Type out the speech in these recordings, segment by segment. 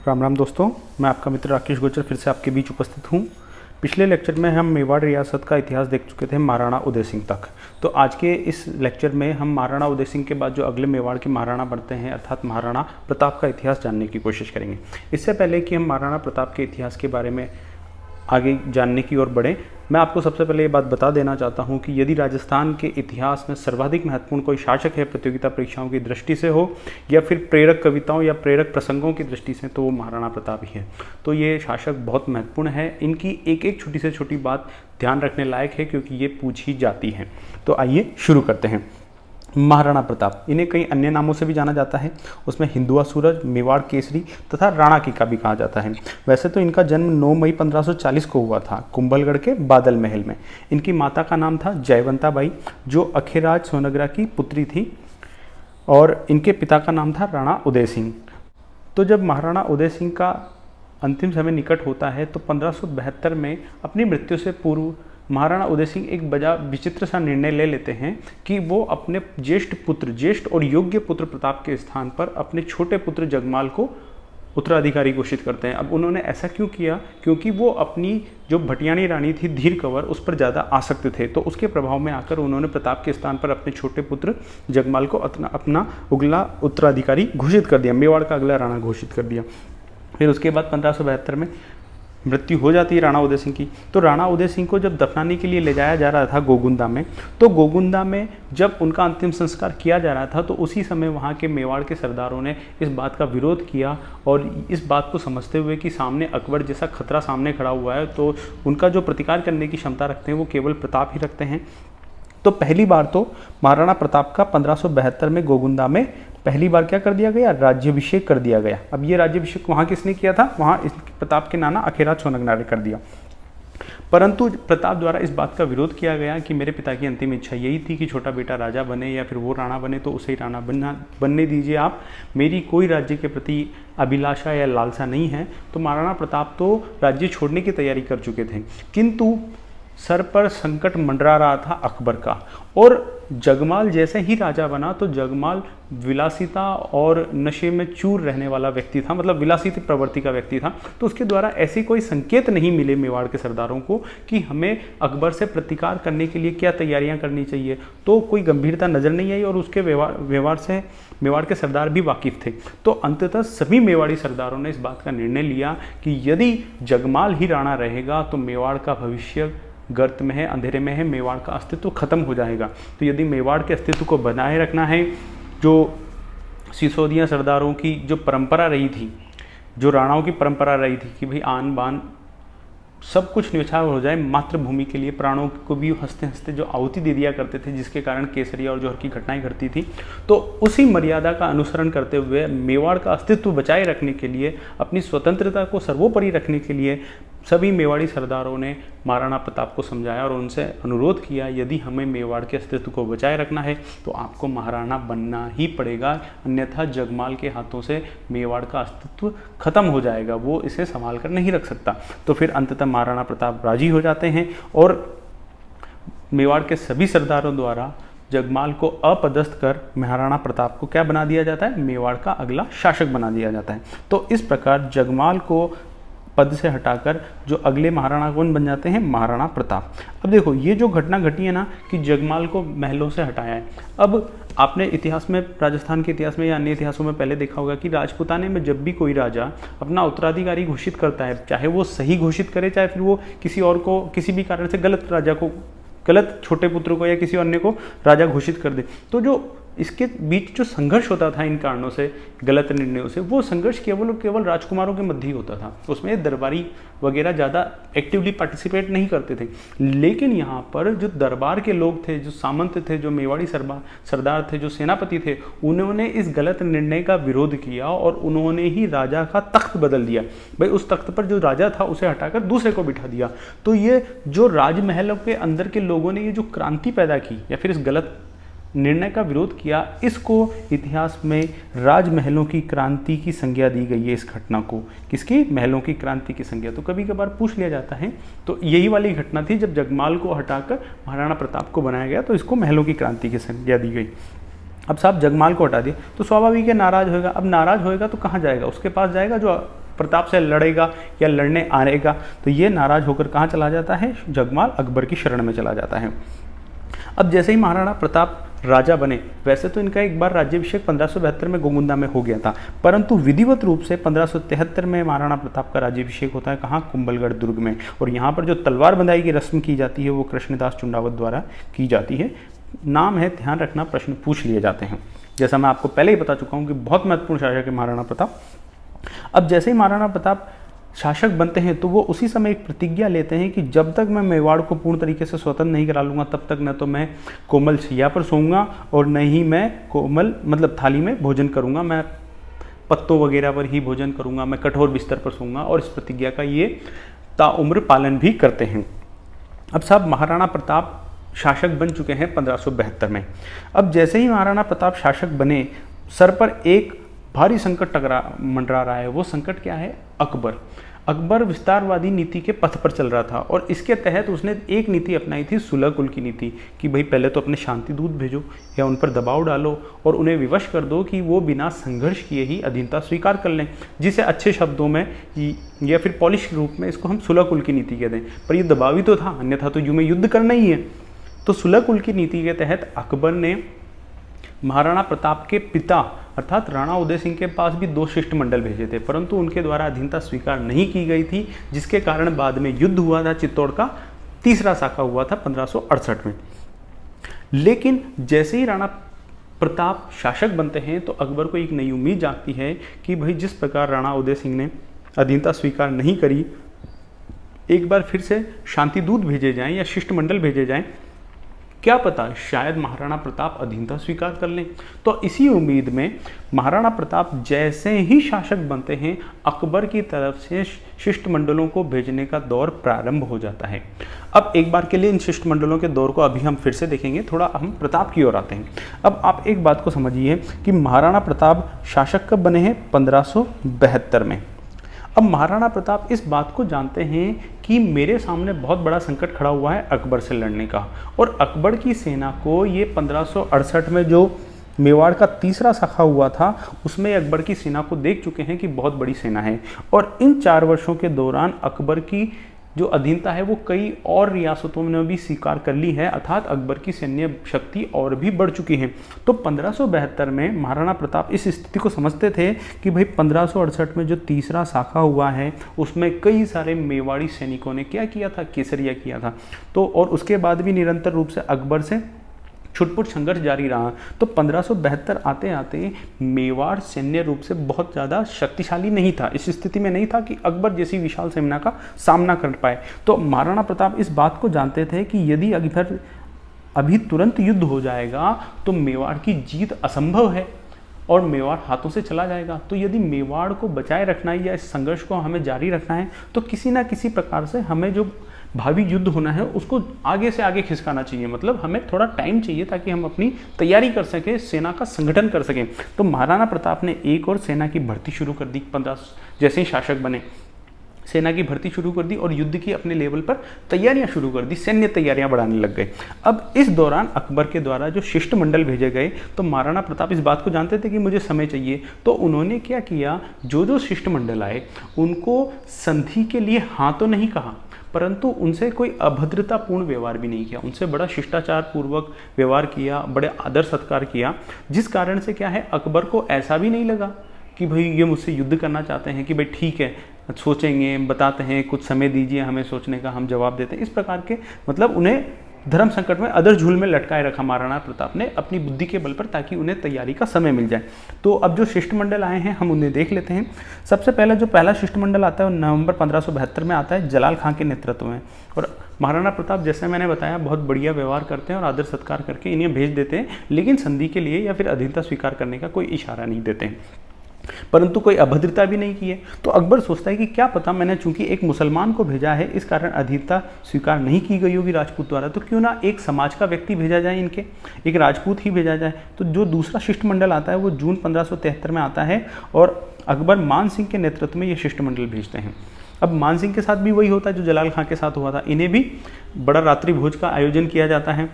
राम राम दोस्तों, मैं आपका मित्र राकेश गुर्जर फिर से आपके बीच उपस्थित हूँ। पिछले लेक्चर में हम मेवाड़ रियासत का इतिहास देख चुके थे महाराणा उदय सिंह तक। तो आज के इस लेक्चर में हम महाराणा उदय सिंह के बाद जो अगले मेवाड़ के महाराणा बनते हैं अर्थात महाराणा प्रताप का इतिहास जानने की कोशिश करेंगे। इससे पहले कि हम महाराणा प्रताप के इतिहास के बारे में आगे जानने की ओर बढ़ें, मैं आपको सबसे पहले ये बात बता देना चाहता हूँ कि यदि राजस्थान के इतिहास में सर्वाधिक महत्वपूर्ण कोई शासक है प्रतियोगिता परीक्षाओं की दृष्टि से हो या फिर प्रेरक कविताओं या प्रेरक प्रसंगों की दृष्टि से, तो वो महाराणा प्रताप ही है। तो ये शासक बहुत महत्वपूर्ण है। इनकी एक एक छोटी से छोटी बात ध्यान रखने लायक है क्योंकि ये पूछी जाती है। तो आइए शुरू करते हैं। महाराणा प्रताप, इन्हें कई अन्य नामों से भी जाना जाता है। उसमें हिंदुआ सूरज, मेवाड़ केसरी तथा राणा कीका भी कहा जाता है। वैसे तो इनका जन्म 9 मई 1540 को हुआ था कुंभलगढ़ के बादल महल में। इनकी माता का नाम था जयवंता बाई, जो अखेराज सोनग्रा की पुत्री थी, और इनके पिता का नाम था राणा उदय सिंह। तो जब महाराणा उदय सिंह का अंतिम समय निकट होता है तो 1572 में अपनी मृत्यु से पूर्व महाराणा उदय सिंह एक बड़ा विचित्र सा निर्णय ले लेते हैं कि वो अपने ज्येष्ठ और योग्य पुत्र प्रताप के स्थान पर अपने छोटे पुत्र जगमाल को उत्तराधिकारी घोषित करते हैं। अब उन्होंने ऐसा क्यों किया? क्योंकि वो अपनी जो भटियाणी रानी थी धीर कंवर, उस पर ज़्यादा आसक्त थे। तो उसके प्रभाव में आकर उन्होंने प्रताप के स्थान पर अपने छोटे पुत्र जगमाल को अपना अगला उत्तराधिकारी घोषित कर दिया, मेवाड़ का अगला राणा घोषित कर दिया। फिर उसके बाद 1572 में मृत्यु हो जाती है राणा उदय सिंह की। तो राणा उदय सिंह को जब दफनाने के लिए ले जाया जा रहा था गोगुंदा में, तो गोगुंदा में जब उनका अंतिम संस्कार किया जा रहा था तो उसी समय वहाँ के मेवाड़ के सरदारों ने इस बात का विरोध किया, और इस बात को समझते हुए कि सामने अकबर जैसा खतरा सामने खड़ा हुआ है, तो उनका जो प्रतिकार करने की क्षमता रखते हैं वो केवल प्रताप ही रखते हैं। तो पहली बार तो महाराणा प्रताप का 1572 में गोगुंदा में पहली बार क्या कर दिया गया? राज्याभिषेक कर दिया गया। अब ये राज्याभिषेक वहाँ किसने किया था? वहाँ प्रताप के नाना अखेराज सोनग्रा ने कर दिया। परंतु प्रताप द्वारा इस बात का विरोध किया गया कि मेरे पिता की अंतिम इच्छा यही थी कि छोटा बेटा राजा बने या फिर वो राणा बने, तो उसे ही राणा बनने दीजिए आप, मेरी कोई राज्य के प्रति अभिलाषा या लालसा नहीं है। तो महाराणा प्रताप तो राज्य छोड़ने की तैयारी कर चुके थे, किंतु सर पर संकट मंडरा रहा था अकबर का। और जगमाल जैसे ही राजा बना तो जगमाल विलासिता और नशे में चूर रहने वाला व्यक्ति था, मतलब विलासित प्रवृत्ति का व्यक्ति था। तो उसके द्वारा ऐसे कोई संकेत नहीं मिले मेवाड़ के सरदारों को कि हमें अकबर से प्रतिकार करने के लिए क्या तैयारियां करनी चाहिए। तो कोई गंभीरता नजर नहीं आई और उसके व्यवहार से मेवाड़ के सरदार भी वाकिफ थे। तो अंततः सभी मेवाड़ी सरदारों ने इस बात का निर्णय लिया कि यदि जगमाल ही राणा रहेगा तो मेवाड़ का भविष्य गर्त में है, अंधेरे में है, मेवाड़ का अस्तित्व खत्म हो जाएगा। तो यदि मेवाड़ के अस्तित्व को बनाए रखना है, जो सिसोदिया सरदारों की जो परंपरा रही थी, जो राणाओं की परंपरा रही थी कि भाई आन बान सब कुछ न्यौछावर हो जाए, मातृभूमि के लिए प्राणों को भी हंसते हंसते जो आहुति दे दिया करते थे, जिसके कारण केसरिया और जौहर की घटनाएं घटती थी। तो उसी मर्यादा का अनुसरण करते हुए मेवाड़ का अस्तित्व बचाए रखने के लिए, अपनी स्वतंत्रता को सर्वोपरि रखने के लिए सभी मेवाड़ी सरदारों ने महाराणा प्रताप को समझाया और उनसे अनुरोध किया, यदि हमें मेवाड़ के अस्तित्व को बचाए रखना है तो आपको महाराणा बनना ही पड़ेगा, अन्यथा जगमाल के हाथों से मेवाड़ का अस्तित्व खत्म हो जाएगा, वो इसे संभाल कर नहीं रख सकता। तो फिर अंततः महाराणा प्रताप राजी हो जाते हैं और मेवाड़ के सभी सरदारों द्वारा जगमाल को अपदस्थ कर महाराणा प्रताप को क्या बना दिया जाता है? मेवाड़ का अगला शासक बना दिया जाता है। तो इस प्रकार जगमाल को पद से हटाकर जो अगले महाराणा कौन बन जाते हैं? महाराणा प्रताप। अब देखो ये जो घटना घटी है ना कि जगमाल को महलों से हटाया है। अब आपने इतिहास में, राजस्थान के इतिहास में या अन्य इतिहासों में पहले देखा होगा कि राजपूताने में जब भी कोई राजा अपना उत्तराधिकारी घोषित करता है, चाहे वो सही घोषित करे चाहे फिर वो किसी और को किसी भी कारण से गलत छोटे पुत्र को या किसी अन्य को राजा घोषित कर दे, तो जो इसके बीच जो संघर्ष होता था इन कारणों से, गलत निर्णयों से, वो संघर्ष केवल और केवल राजकुमारों के मध्य ही होता था। उसमें दरबारी वगैरह ज़्यादा एक्टिवली पार्टिसिपेट नहीं करते थे। लेकिन यहाँ पर जो दरबार के लोग थे, जो सामंत थे, जो मेवाड़ी सरदार थे, जो सेनापति थे, उन्होंने इस गलत निर्णय का विरोध किया और उन्होंने ही राजा का तख्त बदल दिया। भाई उस तख्त पर जो राजा था उसे हटाकर दूसरे को बिठा दिया। तो ये जो राजमहलों के अंदर के लोगों ने ये जो क्रांति पैदा की या फिर इस गलत निर्णय का विरोध किया, इसको इतिहास में राजमहलों की क्रांति की संज्ञा दी गई है। इस घटना को किसकी? महलों की क्रांति की संज्ञा। तो कभी कभार पूछ लिया जाता है, तो यही वाली घटना थी जब जगमाल को हटाकर महाराणा प्रताप को बनाया गया, तो इसको महलों की क्रांति की संज्ञा दी गई। अब साहब जगमाल को हटा दिए तो स्वाभाविक है नाराज होएगा। अब नाराज होएगा तो कहाँ जाएगा? उसके पास जाएगा जो प्रताप से लड़ेगा या लड़ने आएगा, तो ये नाराज होकर कहाँ चला जाता है, जगमाल अकबर की शरण में चला जाता है। अब जैसे ही महाराणा प्रताप राजा बने, वैसे तो इनका एक बार राज्याभिषेक 1572 में गोगुंदा में हो गया था, परंतु विधिवत रूप से 1573 में महाराणा प्रताप का राज्याभिषेक होता है कहाँ, कुंभलगढ़ दुर्ग में। और यहाँ पर जो तलवार बंधाई की रस्म की जाती है वो कृष्णदास चुंडावत द्वारा की जाती है। नाम है, ध्यान रखना, प्रश्न पूछ लिए जाते हैं। जैसा मैं आपको पहले ही बता चुका हूँ कि बहुत महत्वपूर्ण शासक है महाराणा प्रताप। अब जैसे ही महाराणा प्रताप शासक बनते हैं तो वो उसी समय एक प्रतिज्ञा लेते हैं कि जब तक मैं मेवाड़ को पूर्ण तरीके से स्वतंत्र नहीं करा लूँगा तब तक न तो मैं कोमल शैया पर सोऊंगा और न ही मैं कोमल मतलब थाली में भोजन करूँगा, मैं पत्तों वगैरह पर ही भोजन करूँगा, मैं कठोर बिस्तर पर सोऊंगा। और इस प्रतिज्ञा का ये ताउम्र पालन भी करते हैं। अब साहब महाराणा प्रताप शासक बन चुके हैं 1572 में। अब जैसे ही महाराणा प्रताप शासक बने, सर पर एक भारी संकट मंडरा रहा है। वो संकट क्या है, अकबर विस्तारवादी नीति के पथ पर चल रहा था और इसके तहत उसने एक नीति अपनाई थी, सुलह कुल की नीति, कि भाई पहले तो अपने शांति दूत भेजो या उन पर दबाव डालो और उन्हें विवश कर दो कि वो बिना संघर्ष किए ही अधीनता स्वीकार कर लें, जिसे अच्छे शब्दों में या फिर पॉलिश रूप में इसको हम सुलह कुल की नीति कहते हैं। पर ये दबावी तो था, अन्यथा तो यूं में युद्ध करना ही है। तो सुलह कुल की नीति के तहत अकबर ने महाराणा प्रताप के पिता अर्थात राणा उदय सिंह के पास भी 2 शिष्टमंडल भेजे थे, परंतु उनके द्वारा अधीनता स्वीकार नहीं की गई थी, जिसके कारण बाद में युद्ध हुआ था, चित्तौड़ का तीसरा साका हुआ था 1568 में। लेकिन जैसे ही राणा प्रताप शासक बनते हैं तो अकबर को एक नई उम्मीद जागती है कि भाई जिस प्रकार राणा उदय सिंह ने अधीनता स्वीकार नहीं करी, एक बार फिर से शांति दूत भेजे जाएं या शिष्टमंडल भेजे जाएं, क्या पता शायद महाराणा प्रताप अधीनता स्वीकार कर लें। तो इसी उम्मीद में महाराणा प्रताप जैसे ही शासक बनते हैं, अकबर की तरफ से शिष्टमंडलों को भेजने का दौर प्रारंभ हो जाता है। अब एक बार के लिए इन शिष्टमंडलों के दौर को अभी हम फिर से देखेंगे, थोड़ा हम प्रताप की ओर आते हैं। अब आप एक बात को समझिए कि महाराणा प्रताप शासक कब बने हैं, 1572 में। अब महाराणा प्रताप इस बात को जानते हैं कि मेरे सामने बहुत बड़ा संकट खड़ा हुआ है अकबर से लड़ने का, और अकबर की सेना को ये 1568 में जो मेवाड़ का तीसरा शाखा हुआ था उसमें अकबर की सेना को देख चुके हैं कि बहुत बड़ी सेना है। और इन 4 वर्षों के दौरान अकबर की जो अधीनता है वो कई और रियासतों ने भी स्वीकार कर ली है, अर्थात अकबर की सैन्य शक्ति और भी बढ़ चुकी है। तो 1572 में महाराणा प्रताप इस स्थिति को समझते थे कि भाई 1568 में जो तीसरा शाखा हुआ है उसमें कई सारे मेवाड़ी सैनिकों ने क्या किया था, केसरिया किया था। तो और उसके बाद भी निरंतर रूप से अकबर से छुटपुट संघर्ष जारी रहा। तो 1572 आते आते मेवाड़ सैन्य रूप से बहुत ज़्यादा शक्तिशाली नहीं था, इस स्थिति में नहीं था कि अकबर जैसी विशाल सेना का सामना कर पाए। तो महाराणा प्रताप इस बात को जानते थे कि यदि अकबर अभी तुरंत युद्ध हो जाएगा तो मेवाड़ की जीत असंभव है और मेवाड़ हाथों से चला जाएगा। तो यदि मेवाड़ को बचाए रखना है या इस संघर्ष को हमें जारी रखना है तो किसी ना किसी प्रकार से हमें जो भावी युद्ध होना है उसको आगे से आगे खिसकाना चाहिए, मतलब हमें थोड़ा टाइम चाहिए ताकि हम अपनी तैयारी कर सकें, सेना का संगठन कर सकें। तो महाराणा प्रताप ने एक और सेना की भर्ती शुरू कर दी। 15 जैसे ही शासक बने सेना की भर्ती शुरू कर दी और युद्ध की अपने लेवल पर तैयारियां शुरू कर दी, सैन्य तैयारियां बढ़ाने लग गए। अब इस दौरान अकबर के द्वारा जो शिष्टमंडल भेजे गए तो महाराणा प्रताप इस बात को जानते थे कि मुझे समय चाहिए। तो उन्होंने क्या किया, जो शिष्टमंडल आए उनको संधि के लिए हाँ तो नहीं कहा, परंतु उनसे कोई अभद्रतापूर्ण व्यवहार भी नहीं किया, उनसे बड़ा शिष्टाचार पूर्वक व्यवहार किया, बड़े आदर सत्कार किया। जिस कारण से क्या है, अकबर को ऐसा भी नहीं लगा कि भाई ये मुझसे युद्ध करना चाहते हैं, कि भाई ठीक है सोचेंगे, बताते हैं, कुछ समय दीजिए हमें सोचने का, हम जवाब देते हैं। इस प्रकार के मतलब उन्हें धर्म संकट में अदर झूल में लटकाए रखा महाराणा प्रताप ने अपनी बुद्धि के बल पर, ताकि उन्हें तैयारी का समय मिल जाए। तो अब जो शिष्टमंडल आए हैं हम उन्हें देख लेते हैं। सबसे पहले जो पहला शिष्टमंडल आता है वो नवंबर 1572 में आता है, जलाल खां के नेतृत्व में। और महाराणा प्रताप जैसे मैंने बताया बहुत बढ़िया व्यवहार करते हैं और आदर सत्कार करके इन्हें भेज देते हैं, लेकिन संधि के लिए या फिर अधीनता स्वीकार करने का कोई इशारा नहीं देते हैं, परंतु कोई अभद्रता भी नहीं की है। तो अकबर सोचता है कि क्या पता मैंने चूंकि एक मुसलमान को भेजा है इस कारण अधीनता स्वीकार नहीं की गई होगी राजपूत द्वारा, तो क्यों ना एक समाज का व्यक्ति भेजा जाए, इनके एक राजपूत ही भेजा जाए। तो जो दूसरा शिष्टमंडल आता है वो जून 1573 में आता है और अकबर मान सिंह के नेतृत्व में ये शिष्टमंडल भेजते हैं। अब मान सिंह के साथ भी वही होता है जो जलाल खां के साथ हुआ था, इन्हें भी बड़ा रात्रि भोज का आयोजन किया जाता है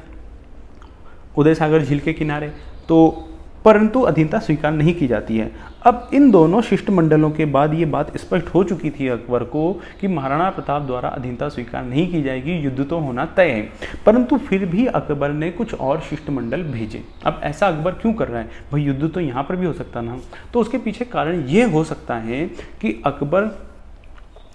उदय सागर झील के किनारे। तो परंतु अधीनता स्वीकार नहीं की जाती है। अब इन दोनों शिष्टमंडलों के बाद ये बात स्पष्ट हो चुकी थी अकबर को कि महाराणा प्रताप द्वारा अधीनता स्वीकार नहीं की जाएगी, युद्ध तो होना तय है। परंतु फिर भी अकबर ने कुछ और शिष्टमंडल भेजे। अब ऐसा अकबर क्यों कर रहा है? भाई युद्ध तो यहाँ पर भी हो सकता ना। तो उसके पीछे कारण ये हो सकता है कि अकबर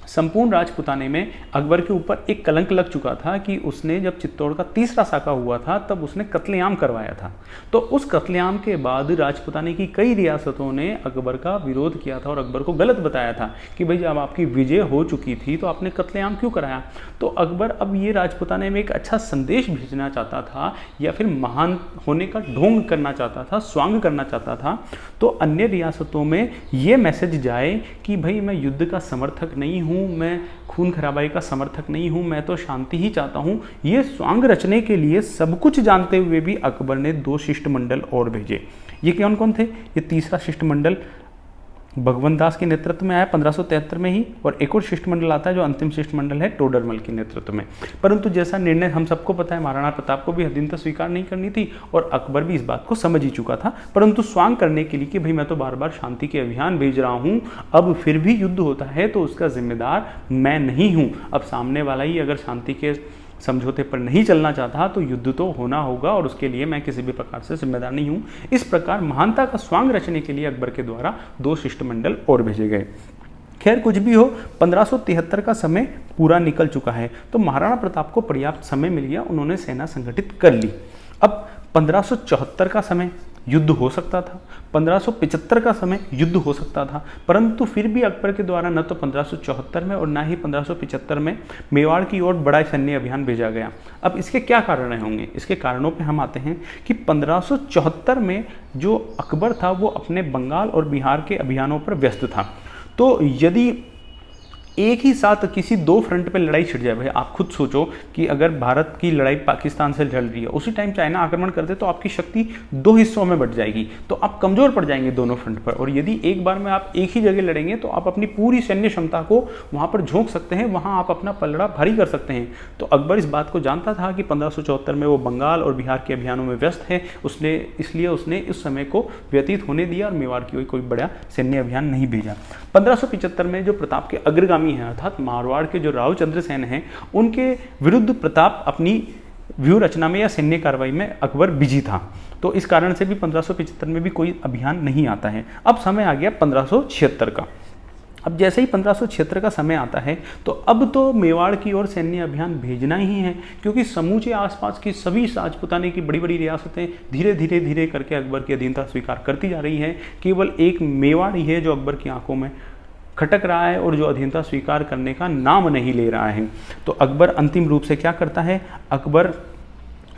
संपूर्ण राजपुताने में अकबर के ऊपर एक कलंक लग चुका था कि उसने जब चित्तौड़ का तीसरा साका हुआ था तब उसने कत्लेआम करवाया था। तो उस कत्लेआम के बाद राजपुताने की कई रियासतों ने अकबर का विरोध किया था और अकबर को गलत बताया था कि भाई जब आपकी विजय हो चुकी थी तो आपने कत्लेआम क्यों कराया। तो अकबर अब ये राजपुताने में एक अच्छा संदेश भेजना चाहता था या फिर महान होने का ढोंग करना चाहता था, स्वांग करना चाहता था। तो अन्य रियासतों में ये मैसेज जाए कि भाई मैं युद्ध का समर्थक नहीं हूँ, मैं खून खराबाई का समर्थक नहीं हूं, मैं तो शांति ही चाहता हूं। ये स्वांग रचने के लिए सब कुछ जानते हुए भी अकबर ने 2 शिष्टमंडल और भेजे। ये कौन कौन थे? ये तीसरा शिष्टमंडल भगवंत दास के नेतृत्व में आया 1573 में ही, और एक और शिष्टमंडल आता है जो अंतिम शिष्टमंडल है टोडरमल के नेतृत्व में। परंतु जैसा निर्णय हम सबको पता है, महाराणा प्रताप को भी अधीनता स्वीकार नहीं करनी थी और अकबर भी इस बात को समझ ही चुका था। परंतु स्वांग करने के लिए कि भाई मैं तो बार बार शांति के अभियान भेज रहा हूँ, अब फिर भी युद्ध होता है तो उसका जिम्मेदार मैं नहीं हूँ। अब सामने वाला ही अगर शांति के समझौते पर नहीं चलना चाहता तो युद्ध तो होना होगा और उसके लिए मैं किसी भी प्रकार से जिम्मेदार नहीं हूँ। इस प्रकार महानता का स्वांग रचने के लिए अकबर के द्वारा 2 शिष्टमंडल और भेजे गए। खैर कुछ भी हो, 1573 का समय पूरा निकल चुका है तो महाराणा प्रताप को पर्याप्त समय मिल गया, उन्होंने सेना संगठित कर ली। अब 1574 का समय युद्ध हो सकता था, 1575 का समय युद्ध हो सकता था, परंतु फिर भी अकबर के द्वारा न तो 1574 में और ना ही 1575 में मेवाड़ की ओर बड़ा सैन्य अभियान भेजा गया। अब इसके क्या कारण होंगे? इसके कारणों पे हम आते हैं कि 1574 में जो अकबर था वो अपने बंगाल और बिहार के अभियानों पर व्यस्त था। तो यदि एक ही साथ किसी 2 फ्रंट पे लड़ाई छिड़ जाए, भाई आप खुद सोचो कि अगर भारत की लड़ाई पाकिस्तान से चल रही है, उसी टाइम चाइना आक्रमण करते तो आपकी शक्ति 2 हिस्सों में बट जाएगी, तो आप कमजोर पड़ जाएंगे दोनों फ्रंट पर। और यदि एक बार में आप एक ही जगह लड़ेंगे तो आप अपनी पूरी सैन्य क्षमता को वहाँ पर झोंक सकते हैं, वहाँ आप अपना पलड़ा भारी कर सकते हैं। तो अकबर इस बात को जानता था कि 1574 में वो बंगाल और बिहार के अभियानों में व्यस्त है, इसलिए उसने इस समय को व्यतीत होने दिया और मेवाड़ की कोई बड़ा सैन्य अभियान नहीं भेजा। 1575 में जो प्रताप के अग्रगामी हैं अर्थात मारवाड़ के जो राव चंद्रसेन हैं, उनके विरुद्ध प्रताप अपनी व्यूह रचना में या सैन्य कार्रवाई में अकबर बिजी था। तो इस कारण से भी 1575 में भी कोई अभियान नहीं आता है। अब समय आ गया 1576 का। अब जैसे ही 1576 का समय आता है तो अब तो मेवाड़ की ओर सैन्य अभियान भेजना ही है, क्योंकि समूचे आसपास की सभी राजपुताने की बड़ी बड़ी रियासतें धीरे धीरे करके अकबर की अधीनता स्वीकार करती जा रही है। केवल एक मेवाड़ ही है जो अकबर की आंखों में खटक रहा है और जो अधीनता स्वीकार करने का नाम नहीं ले रहा है। तो अकबर अंतिम रूप से क्या करता है? अकबर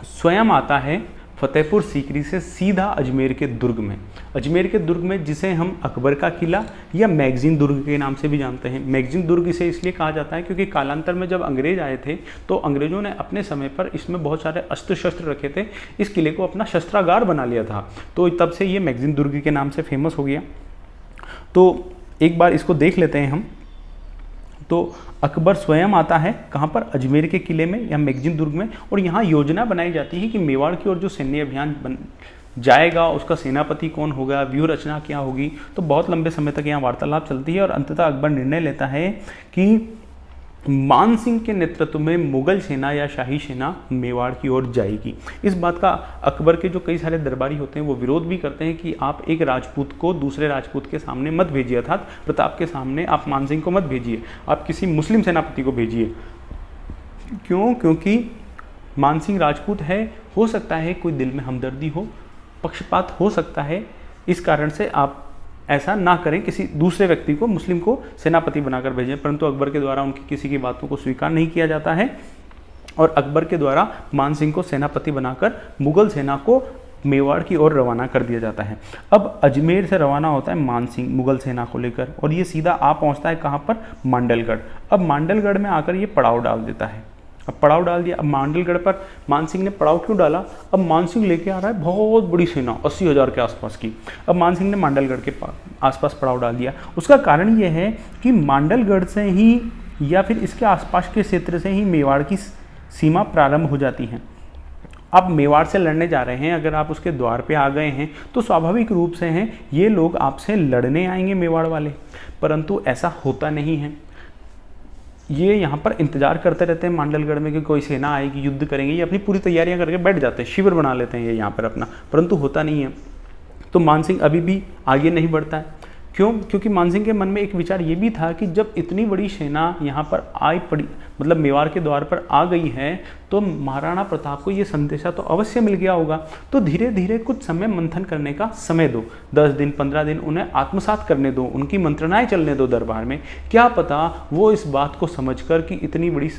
स्वयं आता है फतेहपुर सीकरी से सीधा अजमेर के दुर्ग में। अजमेर के दुर्ग में जिसे हम अकबर का किला या मैगजीन दुर्ग के नाम से भी जानते हैं। मैगजीन दुर्ग इसे इसलिए कहा जाता है क्योंकि कालांतर में जब अंग्रेज आए थे तो अंग्रेजों ने अपने समय पर इसमें बहुत सारे अस्त्र शस्त्र रखे थे, इस किले को अपना शस्त्रागार बना लिया था, तो तब से ये मैगजीन दुर्ग के नाम से फेमस हो गया। तो एक बार इसको देख लेते हैं हम। तो अकबर स्वयं आता है कहाँ पर? अजमेर के किले में या मैगजीन दुर्ग में, और यहाँ योजना बनाई जाती है कि मेवाड़ की ओर जो सैन्य अभियान जाएगा उसका सेनापति कौन होगा, व्यूह रचना क्या होगी। तो बहुत लंबे समय तक यहाँ वार्तालाप चलती है और अंततः अकबर निर्णय लेता है कि मान सिंह के नेतृत्व में मुगल सेना या शाही सेना मेवाड़ की ओर जाएगी। इस बात का अकबर के जो कई सारे दरबारी होते हैं वो विरोध भी करते हैं कि आप एक राजपूत को दूसरे राजपूत के सामने मत भेजिए, अर्थात प्रताप के सामने आप मान सिंह को मत भेजिए, आप किसी मुस्लिम सेनापति को भेजिए। क्यों? क्योंकि मान सिंह राजपूत है, हो सकता है कोई दिल में हमदर्दी हो, पक्षपात हो सकता है, इस कारण से आप ऐसा ना करें, किसी दूसरे व्यक्ति को, मुस्लिम को सेनापति बनाकर भेजें। परंतु अकबर के द्वारा उनकी किसी की बातों को स्वीकार नहीं किया जाता है और अकबर के द्वारा मान सिंह को सेनापति बनाकर मुगल सेना को मेवाड़ की ओर रवाना कर दिया जाता है। अब अजमेर से रवाना होता है मान सिंह मुगल सेना को लेकर और ये सीधा आ पहुंचता है कहाँ पर? मांडलगढ़। अब मांडलगढ़ में आकर ये पड़ाव डाल देता है। अब पड़ाव डाल दिया। अब मांडलगढ़ पर मान सिंह ने पड़ाव क्यों डाला? अब मान सिंह लेके आ रहा है बहुत बड़ी सेना 80,000 के आसपास की। अब मान सिंह ने मांडलगढ़ के आसपास पड़ाव डाल दिया। उसका कारण ये है कि मांडलगढ़ से ही या फिर इसके आसपास के क्षेत्र से ही मेवाड़ की सीमा प्रारंभ हो जाती है। आप मेवाड़ से लड़ने जा रहे हैं, अगर आप उसके द्वार पे आ गए हैं तो स्वाभाविक रूप से हैं ये लोग आपसे लड़ने आएंगे मेवाड़ वाले, परंतु ऐसा होता नहीं है। ये यहाँ पर इंतजार करते रहते हैं मांडलगढ़ में कि कोई सेना आएगी, युद्ध करेंगे, ये अपनी पूरी तैयारियां करके बैठ जाते हैं, शिविर बना लेते हैं ये यहाँ पर अपना, परंतु होता नहीं है। तो मानसिंह अभी भी आगे नहीं बढ़ता है। क्यों? क्योंकि मानसिंह के मन में एक विचार ये भी था कि जब इतनी बड़ी सेना यहाँ पर आई पड़ी, मतलब मेवाड़ के द्वार पर आ गई है, तो महाराणा प्रताप को ये संदेशा तो अवश्य मिल गया होगा। तो धीरे धीरे कुछ समय मंथन करने का समय दो, 10 दिन 15 दिन उन्हें आत्मसात करने दो, उनकी मंत्रणाएं चलने दो दरबार में। क्या पता वो इस बात को समझकर कि इतनी बड़ी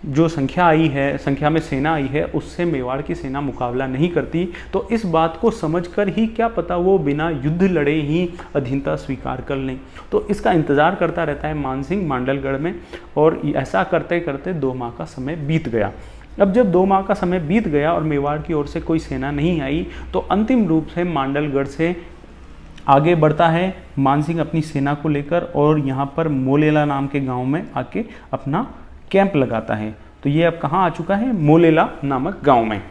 जो संख्या आई है, संख्या में सेना आई है, उससे मेवाड़ की सेना मुकाबला नहीं करती, तो इस बात को समझकर ही क्या पता वो बिना युद्ध लड़े ही अधीनता स्वीकार कर लें। तो इसका इंतज़ार करता रहता है मानसिंह मांडलगढ़ में, और ऐसा करते करते 2 माह का समय बीत गया। अब जब 2 माह का समय बीत गया और मेवाड़ की ओर से कोई सेना नहीं आई, तो अंतिम रूप से मांडलगढ़ से आगे बढ़ता है मानसिंह अपनी सेना को लेकर, और यहाँ पर मोलेला नाम के गाँव में आके अपना कैंप लगाता है। तो ये अब कहाँ आ चुका है? मोलेला नामक गांव में।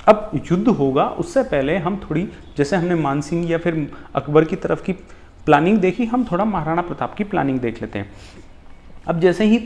अब युद्ध होगा, उससे पहले हम थोड़ी, जैसे हमने मानसिंह या फिर अकबर की तरफ की प्लानिंग देखी, हम थोड़ा महाराणा प्रताप की प्लानिंग देख लेते हैं। अब जैसे ही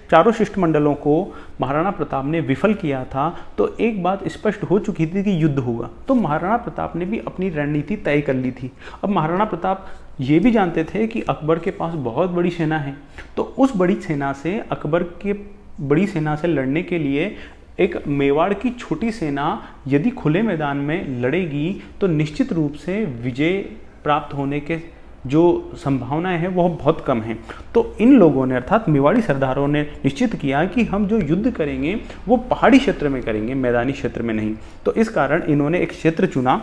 चारों शिष्टमंडलों को महाराणा प्रताप ने विफल किया था, तो एक बात स्पष्ट हो चुकी थी कि युद्ध होगा। तो महाराणा प्रताप ने भी अपनी रणनीति तय कर ली थी। अब महाराणा प्रताप ये भी जानते थे कि अकबर के पास बहुत बड़ी सेना है, तो उस बड़ी सेना से, अकबर के बड़ी सेना से लड़ने के लिए एक मेवाड़ की छोटी सेना यदि खुले मैदान में लड़ेगी तो निश्चित रूप से विजय प्राप्त होने के जो संभावनाएं हैं वह बहुत कम हैं। तो इन लोगों ने, अर्थात मेवाड़ी सरदारों ने निश्चित किया कि हम जो युद्ध करेंगे वो पहाड़ी क्षेत्र में करेंगे, मैदानी क्षेत्र में नहीं। तो इस कारण इन्होंने एक क्षेत्र चुना।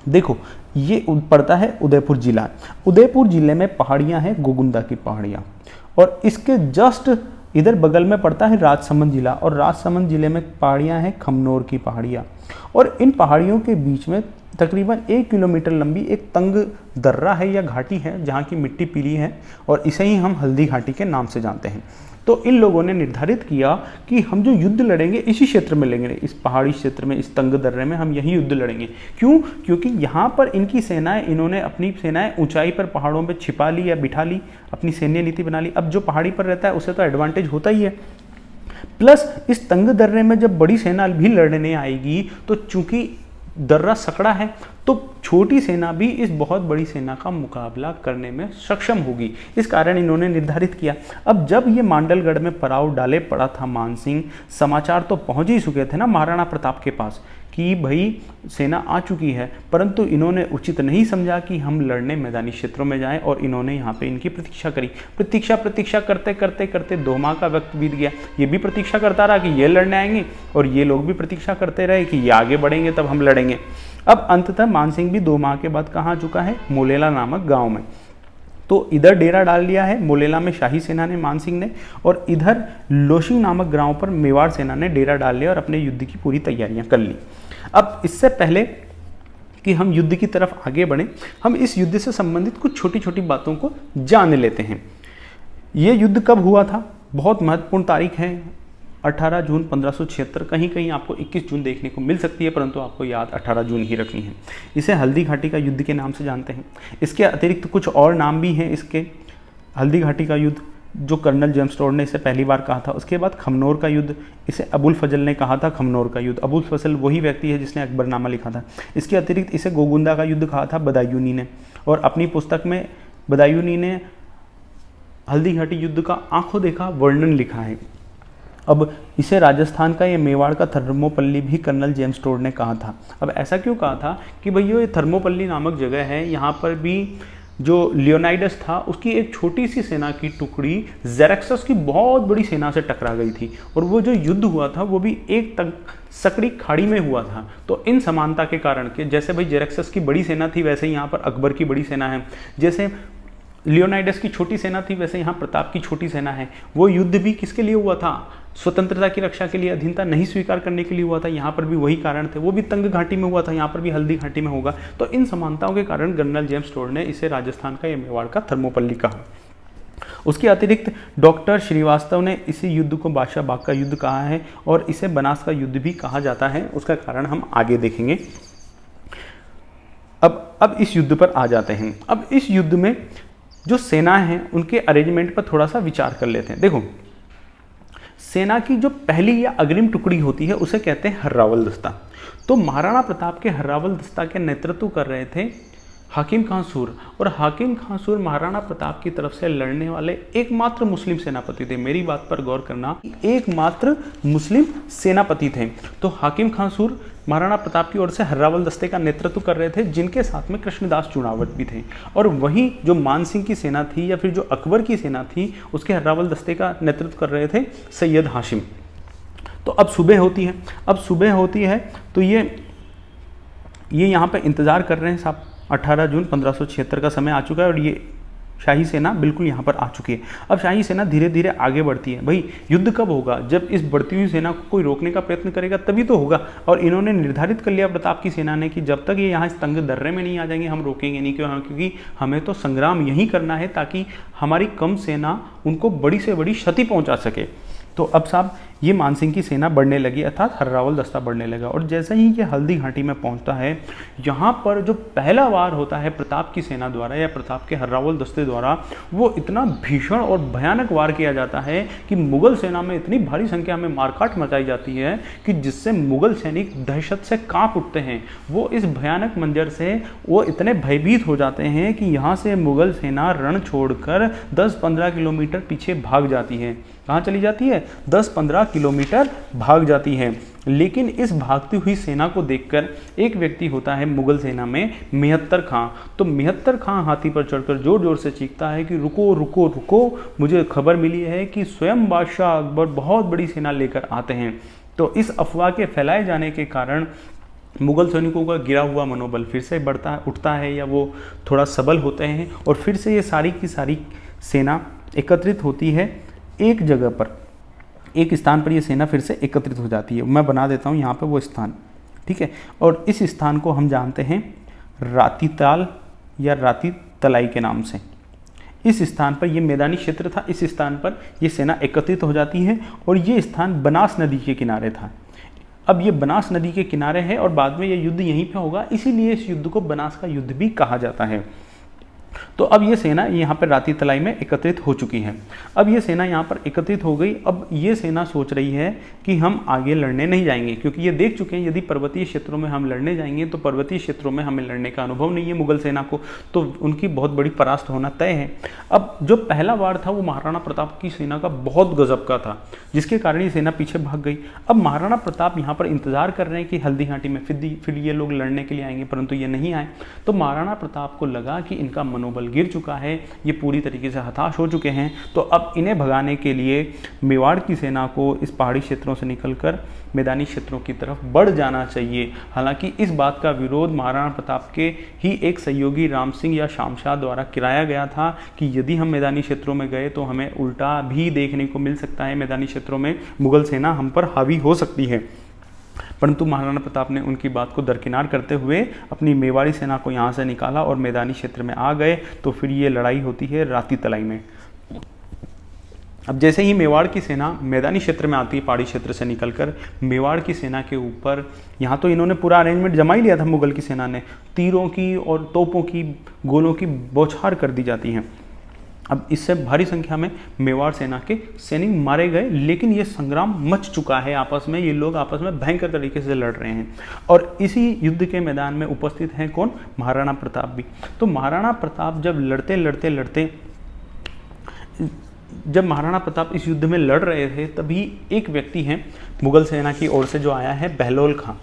देखो, ये पड़ता है उदयपुर जिला। उदयपुर जिले में पहाड़ियाँ हैं, गोगुंदा की पहाड़ियाँ, और इसके जस्ट इधर बगल में पड़ता है राजसमंद जिला, और राजसमंद जिले में पहाड़ियाँ हैं खमनोर की पहाड़ियाँ। और इन पहाड़ियों के बीच में तकरीबन 1 किलोमीटर लंबी एक तंग दर्रा है या घाटी है, जहाँ की मिट्टी पीली है, और इसे ही हम हल्दी घाटी के नाम से जानते हैं। तो इन लोगों ने निर्धारित किया कि हम जो युद्ध लड़ेंगे इसी क्षेत्र में लड़ेंगे, इस पहाड़ी क्षेत्र में, इस तंग दर्रे में हम यही युद्ध लड़ेंगे। क्यों? क्योंकि यहाँ पर इनकी सेनाएं, इन्होंने अपनी सेनाएं ऊंचाई पर पहाड़ों पे छिपा ली या बिठा ली, अपनी सैन्य नीति बना ली। अब जो पहाड़ी पर रहता है उसे तो एडवांटेज होता ही है, प्लस इस तंग दर्रे में जब बड़ी सेना भी लड़ने आएगी तो चूंकि दर्रा सकड़ा है, तो छोटी सेना भी इस बहुत बड़ी सेना का मुकाबला करने में सक्षम होगी। इस कारण इन्होंने निर्धारित किया। अब जब ये मांडलगढ़ में पड़ाव डाले पड़ा था मानसिंह, समाचार तो पहुंच ही चुके थे ना महाराणा प्रताप के पास कि भाई सेना आ चुकी है, परंतु इन्होंने उचित नहीं समझा कि हम लड़ने मैदानी क्षेत्रों में जाएं, और इन्होंने यहाँ पे इनकी प्रतीक्षा करी। प्रतीक्षा करते करते करते 2 माह का वक्त बीत गया। ये भी प्रतीक्षा करता रहा कि ये लड़ने आएंगे, और ये लोग भी प्रतीक्षा करते रहे कि ये आगे बढ़ेंगे तब हम लड़ेंगे। अब अंततः मानसिंह भी 2 माह के बाद कहाँ आ चुका है? मोलेला नामक गाँव में। तो इधर डेरा डाल लिया है मोलेला में शाही सेना ने, मानसिंह ने, और इधर लोशिंग नामक गांव पर मेवाड़ सेना ने डेरा डाल लिया और अपने युद्ध की पूरी तैयारियां कर ली। अब इससे पहले कि हम युद्ध की तरफ आगे बढ़ें, हम इस युद्ध से संबंधित कुछ छोटी छोटी बातों को जान लेते हैं। ये युद्ध कब हुआ था? बहुत महत्वपूर्ण तारीख है, 18 जून 1576। कहीं कहीं आपको 21 जून देखने को मिल सकती है, परंतु आपको याद 18 जून ही रखनी है। इसे हल्दी घाटी का युद्ध के नाम से जानते हैं। इसके अतिरिक्त कुछ और नाम भी हैं इसके। हल्दी घाटी का युद्ध, जो कर्नल जेम्स टोड ने इसे पहली बार कहा था। उसके बाद खमनोर का युद्ध, इसे अबुल फजल ने कहा था खमनोर का युद्ध। अबुल फजल वही व्यक्ति है जिसने अकबरनामा लिखा था। इसके अतिरिक्त इसे गोगुंदा का युद्ध कहा था बदायूनी ने, और अपनी पुस्तक में बदायूनी ने हल्दी घाटी युद्ध का आंखों देखा वर्णन लिखा है। अब इसे राजस्थान का या मेवाड़ का थर्मोपल्ली भी कर्नल जेम्स टोड ने कहा था। अब ऐसा क्यों कहा था कि भैया ये थर्मोपल्ली नामक जगह है, यहाँ पर भी जो लियोनाइडस था उसकी एक छोटी सी सेना की टुकड़ी जेरेक्सस की बहुत बड़ी सेना से टकरा गई थी, और वो जो युद्ध हुआ था वो भी एक तक सकड़ी खाड़ी में हुआ था। तो इन समानता के कारण के, जैसे भाई जेरेक्सस की बड़ी सेना थी वैसे यहाँ पर अकबर की बड़ी सेना है, जैसे लियोनाइडस की छोटी सेना थी वैसे यहाँ प्रताप की छोटी सेना है। वो युद्ध भी किसके लिए हुआ था? स्वतंत्रता की रक्षा के लिए, अधीनता नहीं स्वीकार करने के लिए हुआ था। यहाँ पर भी वही कारण थे, वो भी तंग घाटी में हुआ था, यहाँ पर भी हल्दी घाटी में होगा। तो इन समानताओं के कारण कर्नल जेम्स टोड ने इसे राजस्थान का या मेवाड़ का थर्मोपल्ली कहा। उसके अतिरिक्त डॉक्टर श्रीवास्तव ने इसी युद्ध को बादशाह बाग का युद्ध कहा है और इसे बनास का युद्ध भी कहा जाता है। उसका कारण हम आगे देखेंगे। अब इस युद्ध पर आ जाते हैं। अब इस युद्ध में जो सेना है उनके अरेंजमेंट पर थोड़ा सा विचार कर लेते हैं। देखो, सेना की जो पहली या अग्रिम टुकड़ी होती है उसे कहते हैं हर्रावल दस्ता। तो महाराणा प्रताप के हर्रावल दस्ता के नेतृत्व कर रहे थे हाकिम खां सूर, और हाकिम खां सूर महाराणा प्रताप की तरफ से लड़ने वाले एकमात्र मुस्लिम सेनापति थे। मेरी बात पर गौर करना, एकमात्र मुस्लिम सेनापति थे। तो हाकिम खां सूर महाराणा प्रताप की ओर से हर्रावल दस्ते का नेतृत्व कर रहे थे, जिनके साथ में कृष्णदास चुनावट भी थे। और वहीं जो मान सिंह की सेना थी या फिर जो अकबर की सेना थी, उसके हर्रावल दस्ते का नेतृत्व कर रहे थे सैयद हाशिम। तो अब सुबह होती है तो ये यहाँ पे इंतज़ार कर रहे हैं साहब। 18 जून 1576 का समय आ चुका है और ये शाही सेना बिल्कुल यहाँ पर आ चुकी है। अब शाही सेना धीरे धीरे आगे बढ़ती है। भाई, युद्ध कब होगा? जब इस बढ़ती हुई सेना को कोई रोकने का प्रयत्न करेगा तभी तो होगा। और इन्होंने निर्धारित कर लिया प्रताप की सेना ने कि जब तक ये यहाँ इस तंग दर्रे में नहीं आ जाएंगे हम रोकेंगे नहीं, क्योंकि हमें तो संग्राम यही करना है ताकि हमारी कम सेना उनको बड़ी से बड़ी क्षति पहुँचा सके। तो अब साहब ये मानसिंह की सेना बढ़ने लगी, अर्थात हर्रावल दस्ता बढ़ने लगा। और जैसे ही ये हल्दी घाटी में पहुंचता है, यहाँ पर जो पहला वार होता है प्रताप की सेना द्वारा या प्रताप के हर्रावल दस्ते द्वारा, वो इतना भीषण और भयानक वार किया जाता है कि मुगल सेना में इतनी भारी संख्या में मारकाट मचाई जाती है कि जिससे मुगल सैनिक दहशत से कांप उठते हैं। वो इस भयानक मंजर से वो इतने भयभीत हो जाते हैं कि यहाँ से मुगल सेना रण छोड़कर 10-15 किलोमीटर पीछे भाग जाती है। कहाँ चली जाती है? 10-15 किलोमीटर भाग जाती है। लेकिन इस भागती हुई सेना को देखकर एक व्यक्ति होता है मुगल सेना में, मेहत्तर खां। तो मेहत्तर खां हाथी पर चढ़कर जोर जोर से चीखता है कि रुको रुको रुको, मुझे खबर मिली है कि स्वयं बादशाह अकबर बहुत बड़ी सेना लेकर आते हैं। तो इस अफवाह के फैलाए जाने के कारण मुगल सैनिकों का गिरा हुआ मनोबल फिर से उठता है या वो थोड़ा सबल होते हैं और फिर से ये सारी की सारी सेना एकत्रित होती है एक जगह पर, एक स्थान पर ये सेना फिर से एकत्रित हो जाती है। मैं बना देता हूँ यहाँ पे वो स्थान, ठीक है। और इस स्थान को हम जानते हैं रातीताल या राती तलाई के नाम से। इस स्थान पर, ये मैदानी क्षेत्र था, इस स्थान पर ये सेना एकत्रित हो जाती है और ये स्थान बनास नदी के किनारे था। अब ये बनास नदी के किनारे है और बाद में ये युद्ध यहीं पे होगा, इसीलिए इस युद्ध को बनास का युद्ध भी कहा जाता है। तो अब ये सेना यहाँ पर राती तलाई में एकत्रित हो चुकी है। अब ये सेना यहाँ पर एकत्रित हो गई। अब ये सेना सोच रही है कि हम आगे लड़ने नहीं जाएंगे, क्योंकि ये देख चुके हैं यदि पर्वतीय क्षेत्रों में हम लड़ने जाएंगे तो पर्वतीय क्षेत्रों में हमें लड़ने का अनुभव नहीं है मुगल सेना को, तो उनकी बहुत बड़ी परास्त होना तय है। अब जो पहला वार था वो महाराणा प्रताप की सेना का बहुत गजब का था, जिसके कारण ये सेना पीछे भाग गई। अब महाराणा प्रताप यहाँ पर इंतजार कर रहे हैं कि हल्दी घाटी में फिर ये लोग लड़ने के लिए आएंगे, परंतु ये नहीं आए। तो महाराणा प्रताप को लगा कि इनका मनोबल गिर चुका है, ये पूरी तरीके से हताश हो चुके हैं। तो अब इन्हें भगाने के लिए मेवाड़ की सेना को इस पहाड़ी क्षेत्रों से निकलकर मैदानी क्षेत्रों की तरफ बढ़ जाना चाहिए। हालांकि इस बात का विरोध महाराणा प्रताप के ही एक सहयोगी राम सिंह या शामशाह द्वारा किराया गया था कि यदि हम मैदानी क्षेत्रों में गए तो हमें उल्टा भी देखने को मिल सकता है, मैदानी क्षेत्रों में मुगल सेना हम पर हावी हो सकती है। परंतु महाराणा प्रताप ने उनकी बात को दरकिनार करते हुए अपनी मेवाड़ी सेना को यहाँ से निकाला और मैदानी क्षेत्र में आ गए। तो फिर ये लड़ाई होती है राती तलाई में। अब जैसे ही मेवाड़ की सेना मैदानी क्षेत्र में आती है, पहाड़ी क्षेत्र से निकलकर मेवाड़ की सेना के ऊपर, यहाँ तो इन्होंने पूरा अरेंजमेंट जमा ही लिया था मुगल की सेना ने, तीरों की और तोपों की, गोलों की बौछार कर दी जाती हैं। अब इससे भारी संख्या में मेवाड़ सेना के सैनिक मारे गए, लेकिन ये संग्राम मच चुका है आपस में, ये लोग आपस में भयंकर तरीके से लड़ रहे हैं। और इसी युद्ध के मैदान में उपस्थित हैं कौन? महाराणा प्रताप भी। तो महाराणा प्रताप जब जब महाराणा प्रताप इस युद्ध में लड़ रहे थे, तभी एक व्यक्ति हैं मुगल सेना की ओर से जो आया है, बहलोल खां।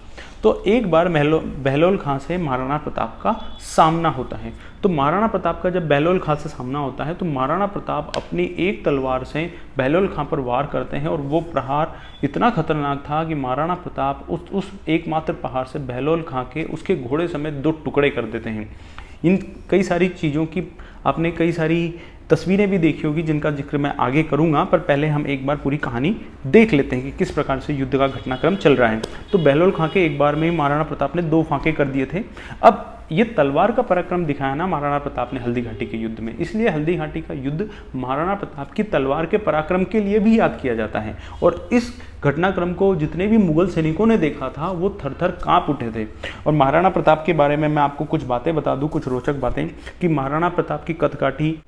तो एक बार बहलोल खां से महाराणा प्रताप का सामना होता है। तो महाराणा प्रताप का जब बहलोल खां से सामना होता है तो महाराणा प्रताप अपनी एक तलवार से बहलोल खां पर वार करते हैं और वो प्रहार इतना खतरनाक था कि महाराणा प्रताप उस एकमात्र प्रहार से बहलोल खां के उसके घोड़े समेत 2 टुकड़े कर देते हैं। इन कई सारी चीज़ों की आपने कई सारी तस्वीरें भी देखी होगी जिनका जिक्र मैं आगे करूंगा, पर पहले हम एक बार पूरी कहानी देख लेते हैं कि किस प्रकार से युद्ध का घटनाक्रम चल रहा है। तो बहलोल खां के एक बार में महाराणा प्रताप ने 2 फांके कर दिए थे। अब ये तलवार का पराक्रम दिखाया ना महाराणा प्रताप ने हल्दी घाटी के युद्ध में, इसलिए हल्दी घाटी का युद्ध महाराणा प्रताप की तलवार के पराक्रम के लिए भी याद किया जाता है। और इस घटनाक्रम को जितने भी मुगल सैनिकों ने देखा था वो थर थर कांप उठे थे। और महाराणा प्रताप के बारे में मैं आपको कुछ बातें बता दूं, कुछ रोचक बातें, कि महाराणा प्रताप की कदकाठी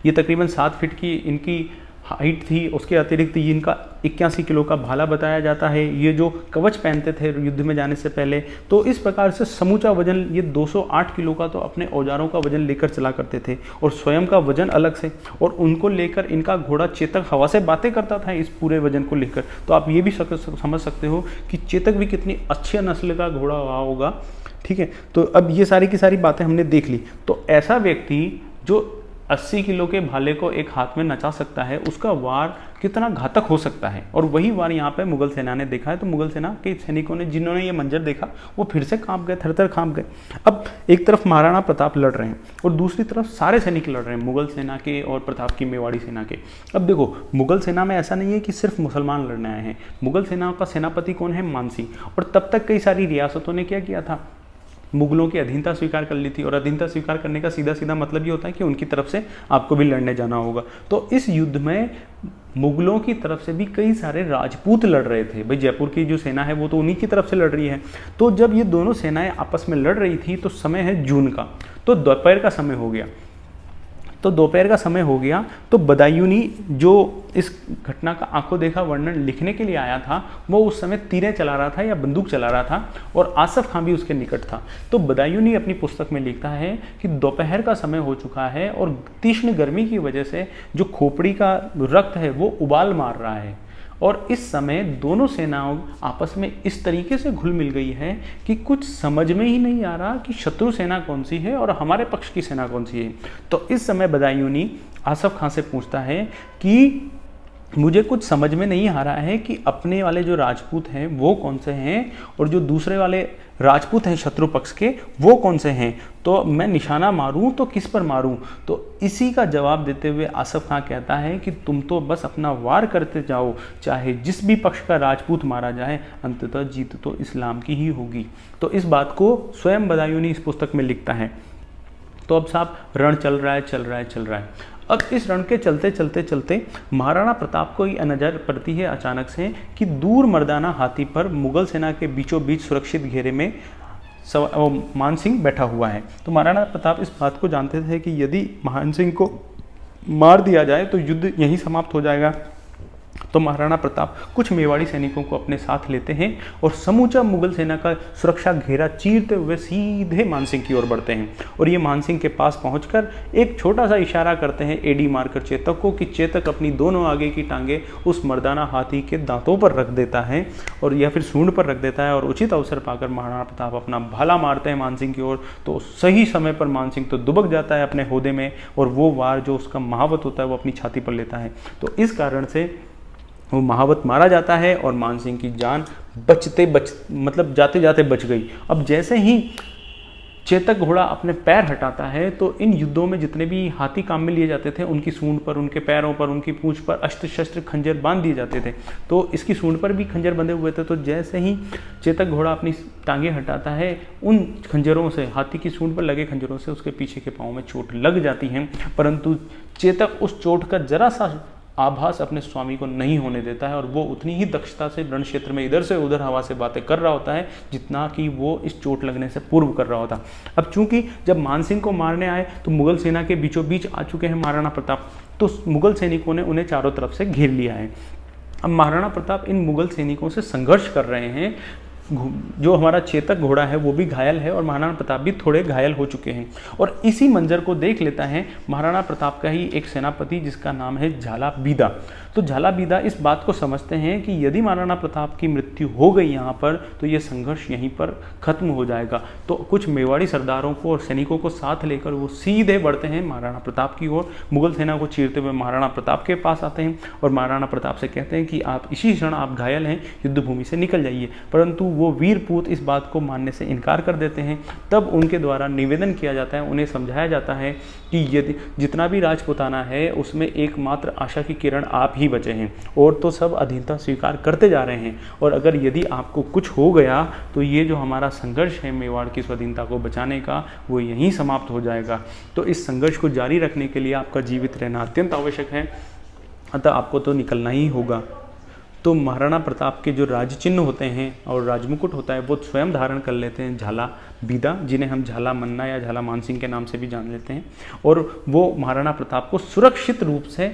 ये तकरीबन 7 फीट की इनकी हाइट थी। उसके अतिरिक्त ये इनका 81 किलो का भाला बताया जाता है। ये जो कवच पहनते थे युद्ध में जाने से पहले, तो इस प्रकार से समूचा वजन ये 208 किलो का तो अपने औजारों का वजन लेकर चला करते थे और स्वयं का वजन अलग से। और उनको लेकर इनका घोड़ा चेतक हवा से बातें करता था इस पूरे वजन को लेकर। तो आप ये भी समझ सकते हो कि चेतक भी कितनी अच्छी नस्ल का घोड़ा रहा होगा। ठीक है, तो अब ये सारी की सारी बातें हमने देख ली। तो ऐसा व्यक्ति जो 80 किलो के भाले को एक हाथ में नचा सकता है, उसका वार कितना घातक हो सकता है। और वही वार यहाँ पे मुगल सेना ने देखा है। तो मुगल सेना के सैनिकों ने, जिन्होंने ये मंजर देखा, वो फिर से कांप गए, थर थर कांप गए। अब एक तरफ महाराणा प्रताप लड़ रहे हैं और दूसरी तरफ सारे सैनिक लड़ रहे हैं, मुगल सेना के और प्रताप की मेवाड़ी सेना के। अब देखो, मुगल सेना में ऐसा नहीं है कि सिर्फ मुसलमान लड़ने आए हैं। मुगल सेना का सेनापति कौन है? मानसिंह। और तब तक कई सारी रियासतों ने क्या किया था? मुगलों की अधीनता स्वीकार कर ली थी। और अधीनता स्वीकार करने का सीधा सीधा मतलब ये होता है कि उनकी तरफ से आपको भी लड़ने जाना होगा। तो इस युद्ध में मुगलों की तरफ से भी कई सारे राजपूत लड़ रहे थे। भाई जयपुर की जो सेना है वो तो उन्हीं की तरफ से लड़ रही है। तो जब ये दोनों सेनाएं आपस में लड़ रही थी तो समय है जून का, तो दोपहर का समय हो गया। तो बदायूनी जो इस घटना का आंखों देखा वर्णन लिखने के लिए आया था, वो उस समय तीरें चला रहा था या बंदूक चला रहा था और आसफ खां भी उसके निकट था। तो बदायूनी अपनी पुस्तक में लिखता है कि दोपहर का समय हो चुका है और तीक्ष्ण गर्मी की वजह से जो खोपड़ी का रक्त है वो उबाल मार रहा है। और इस समय दोनों सेनाओं आपस में इस तरीके से घुल मिल गई है कि कुछ समझ में ही नहीं आ रहा कि शत्रु सेना कौन सी है और हमारे पक्ष की सेना कौन सी है। तो इस समय बदायूनी आसफ खां से पूछता है कि मुझे कुछ समझ में नहीं आ रहा है कि अपने वाले जो राजपूत हैं वो कौन से हैं और जो दूसरे वाले राजपूत हैं शत्रु पक्ष के वो कौन से हैं, तो मैं निशाना मारूं तो किस पर मारूं। तो इसी का जवाब देते हुए आसफ खां कहता है कि तुम तो बस अपना वार करते जाओ, चाहे जिस भी पक्ष का राजपूत मारा जाए, अंततः जीत तो इस्लाम की ही होगी। तो इस बात को स्वयं बदायूनी इस पुस्तक में लिखता है। तो अब साहब रण चल रहा है। अब इस रण के चलते महाराणा प्रताप को ये नज़र पड़ती है अचानक से कि दूर मर्दाना हाथी पर मुगल सेना के बीचों बीच सुरक्षित घेरे में मानसिंह बैठा हुआ है। तो महाराणा प्रताप इस बात को जानते थे कि यदि मानसिंह को मार दिया जाए तो युद्ध यहीं समाप्त हो जाएगा। तो महाराणा प्रताप कुछ मेवाड़ी सैनिकों को अपने साथ लेते हैं और समूचा मुगल सेना का सुरक्षा घेरा चीरते हुए सीधे मानसिंह की ओर बढ़ते हैं। और ये मानसिंह के पास पहुंचकर एक छोटा सा इशारा करते हैं एडी मारकर चेतक को कि चेतक अपनी दोनों आगे की टांगें उस मर्दाना हाथी के दांतों पर रख देता है और या फिर सूंड पर रख देता है। और उचित अवसर पाकर महाराणा प्रताप अपना भाला मारते हैं मानसिंह की ओर। तो सही समय पर मानसिंह तो दुबक जाता है अपने होदे में और वो वार जो उसका महावत होता है वो अपनी छाती पर लेता है। तो इस कारण से वो महावत मारा जाता है और मानसिंह की जान मतलब जाते जाते बच गई। अब जैसे ही चेतक घोड़ा अपने पैर हटाता है तो इन युद्धों में जितने भी हाथी काम में लिए जाते थे उनकी सूंड पर, उनके पैरों पर, उनकी पूंछ पर अस्त्र शस्त्र खंजर बांध दिए जाते थे। तो इसकी सूंड पर भी खंजर बंधे हुए थे। तो जैसे ही चेतक घोड़ा अपनी टांगे हटाता है, उन खंजरों से, हाथी की सूंड पर लगे खंजरों से उसके पीछे के पाँव में चोट लग जाती है। परंतु चेतक उस चोट का जरा सा आभास अपने स्वामी को नहीं होने देता है और वो उतनी ही दक्षता से रण क्षेत्र में इधर से उधर हवा से बातें कर रहा होता है जितना कि वो इस चोट लगने से पूर्व कर रहा होता। अब चूंकि जब मानसिंह को मारने आए तो मुगल सेना के बीचों बीच आ चुके हैं महाराणा प्रताप। तो मुगल सैनिकों ने उन्हें चारों तरफ से घेर लिया है। अब महाराणा प्रताप इन मुगल सैनिकों से संघर्ष कर रहे हैं। जो हमारा चेतक घोड़ा है वो भी घायल है और महाराणा प्रताप भी थोड़े घायल हो चुके हैं। और इसी मंजर को देख लेता है महाराणा प्रताप का ही एक सेनापति जिसका नाम है झाला बीदा। तो झाला बीदा इस बात को समझते हैं कि यदि महाराणा प्रताप की मृत्यु हो गई यहाँ पर तो ये संघर्ष यहीं पर खत्म हो जाएगा। तो कुछ मेवाड़ी सरदारों को और सैनिकों को साथ लेकर वो सीधे बढ़ते हैं महाराणा प्रताप की ओर। मुगल सेना को चीरते हुए महाराणा प्रताप के पास आते हैं और महाराणा प्रताप से कहते हैं कि आप इसी क्षण आप घायल हैं, युद्ध भूमि से निकल जाइए। परंतु वो वीरपूत इस बात को मानने से इनकार कर देते हैं। तब उनके द्वारा निवेदन किया जाता है, उन्हें समझाया जाता है कि यदि जितना भी राजपुताना है उसमें एकमात्र आशा की किरण आप ही बचे हैं, और तो सब अधीनता स्वीकार करते जा रहे हैं, और अगर यदि आपको कुछ हो गया तो ये जो हमारा संघर्ष है मेवाड़ की स्वाधीनता को बचाने का, वो यहीं समाप्त हो जाएगा। तो इस संघर्ष को जारी रखने के लिए आपका जीवित रहना अत्यंत आवश्यक है, अतः आपको तो निकलना ही होगा। तो महाराणा प्रताप के जो राज चिन्ह होते हैं और राजमुकुट होता है वो स्वयं धारण कर लेते हैं झाला बीदा, जिन्हें हम झाला मन्ना या झाला मानसिंह के नाम से भी जान लेते हैं, और वो महाराणा प्रताप को सुरक्षित रूप से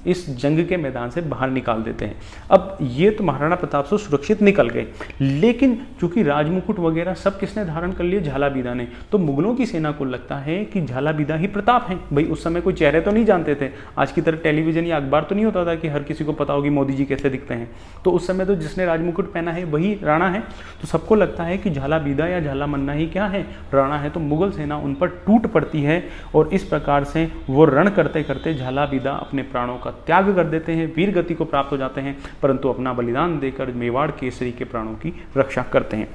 इस जंग के मैदान से बाहर निकाल देते हैं। अब ये तो महाराणा प्रताप से सुरक्षित निकल गए, लेकिन चूंकि राजमुकुट वगैरह सब किसने धारण कर लिए? झाला बीदा ने। तो मुगलों की सेना को लगता है कि झाला बीदा ही प्रताप हैं। भाई उस समय कोई चेहरे तो नहीं जानते थे, आज की तरह टेलीविजन या अखबार तो नहीं होता था कि हर किसी को पता होगी मोदी जी कैसे दिखते हैं। तो उस समय तो जिसने राजमुकुट पहना है वही राणा है। तो सबको लगता है कि झाला बीदा या झाला मन्ना ही क्या है, राणा है। तो मुगल सेना उन पर टूट पड़ती है, और इस प्रकार से वो रण करते करते झाला बीदा अपने प्राणों का त्याग कर देते हैं, वीर गति को प्राप्त हो जाते हैं, परंतु अपना बलिदान देकर मेवाड़ केसरी के प्राणों की रक्षा करते हैं।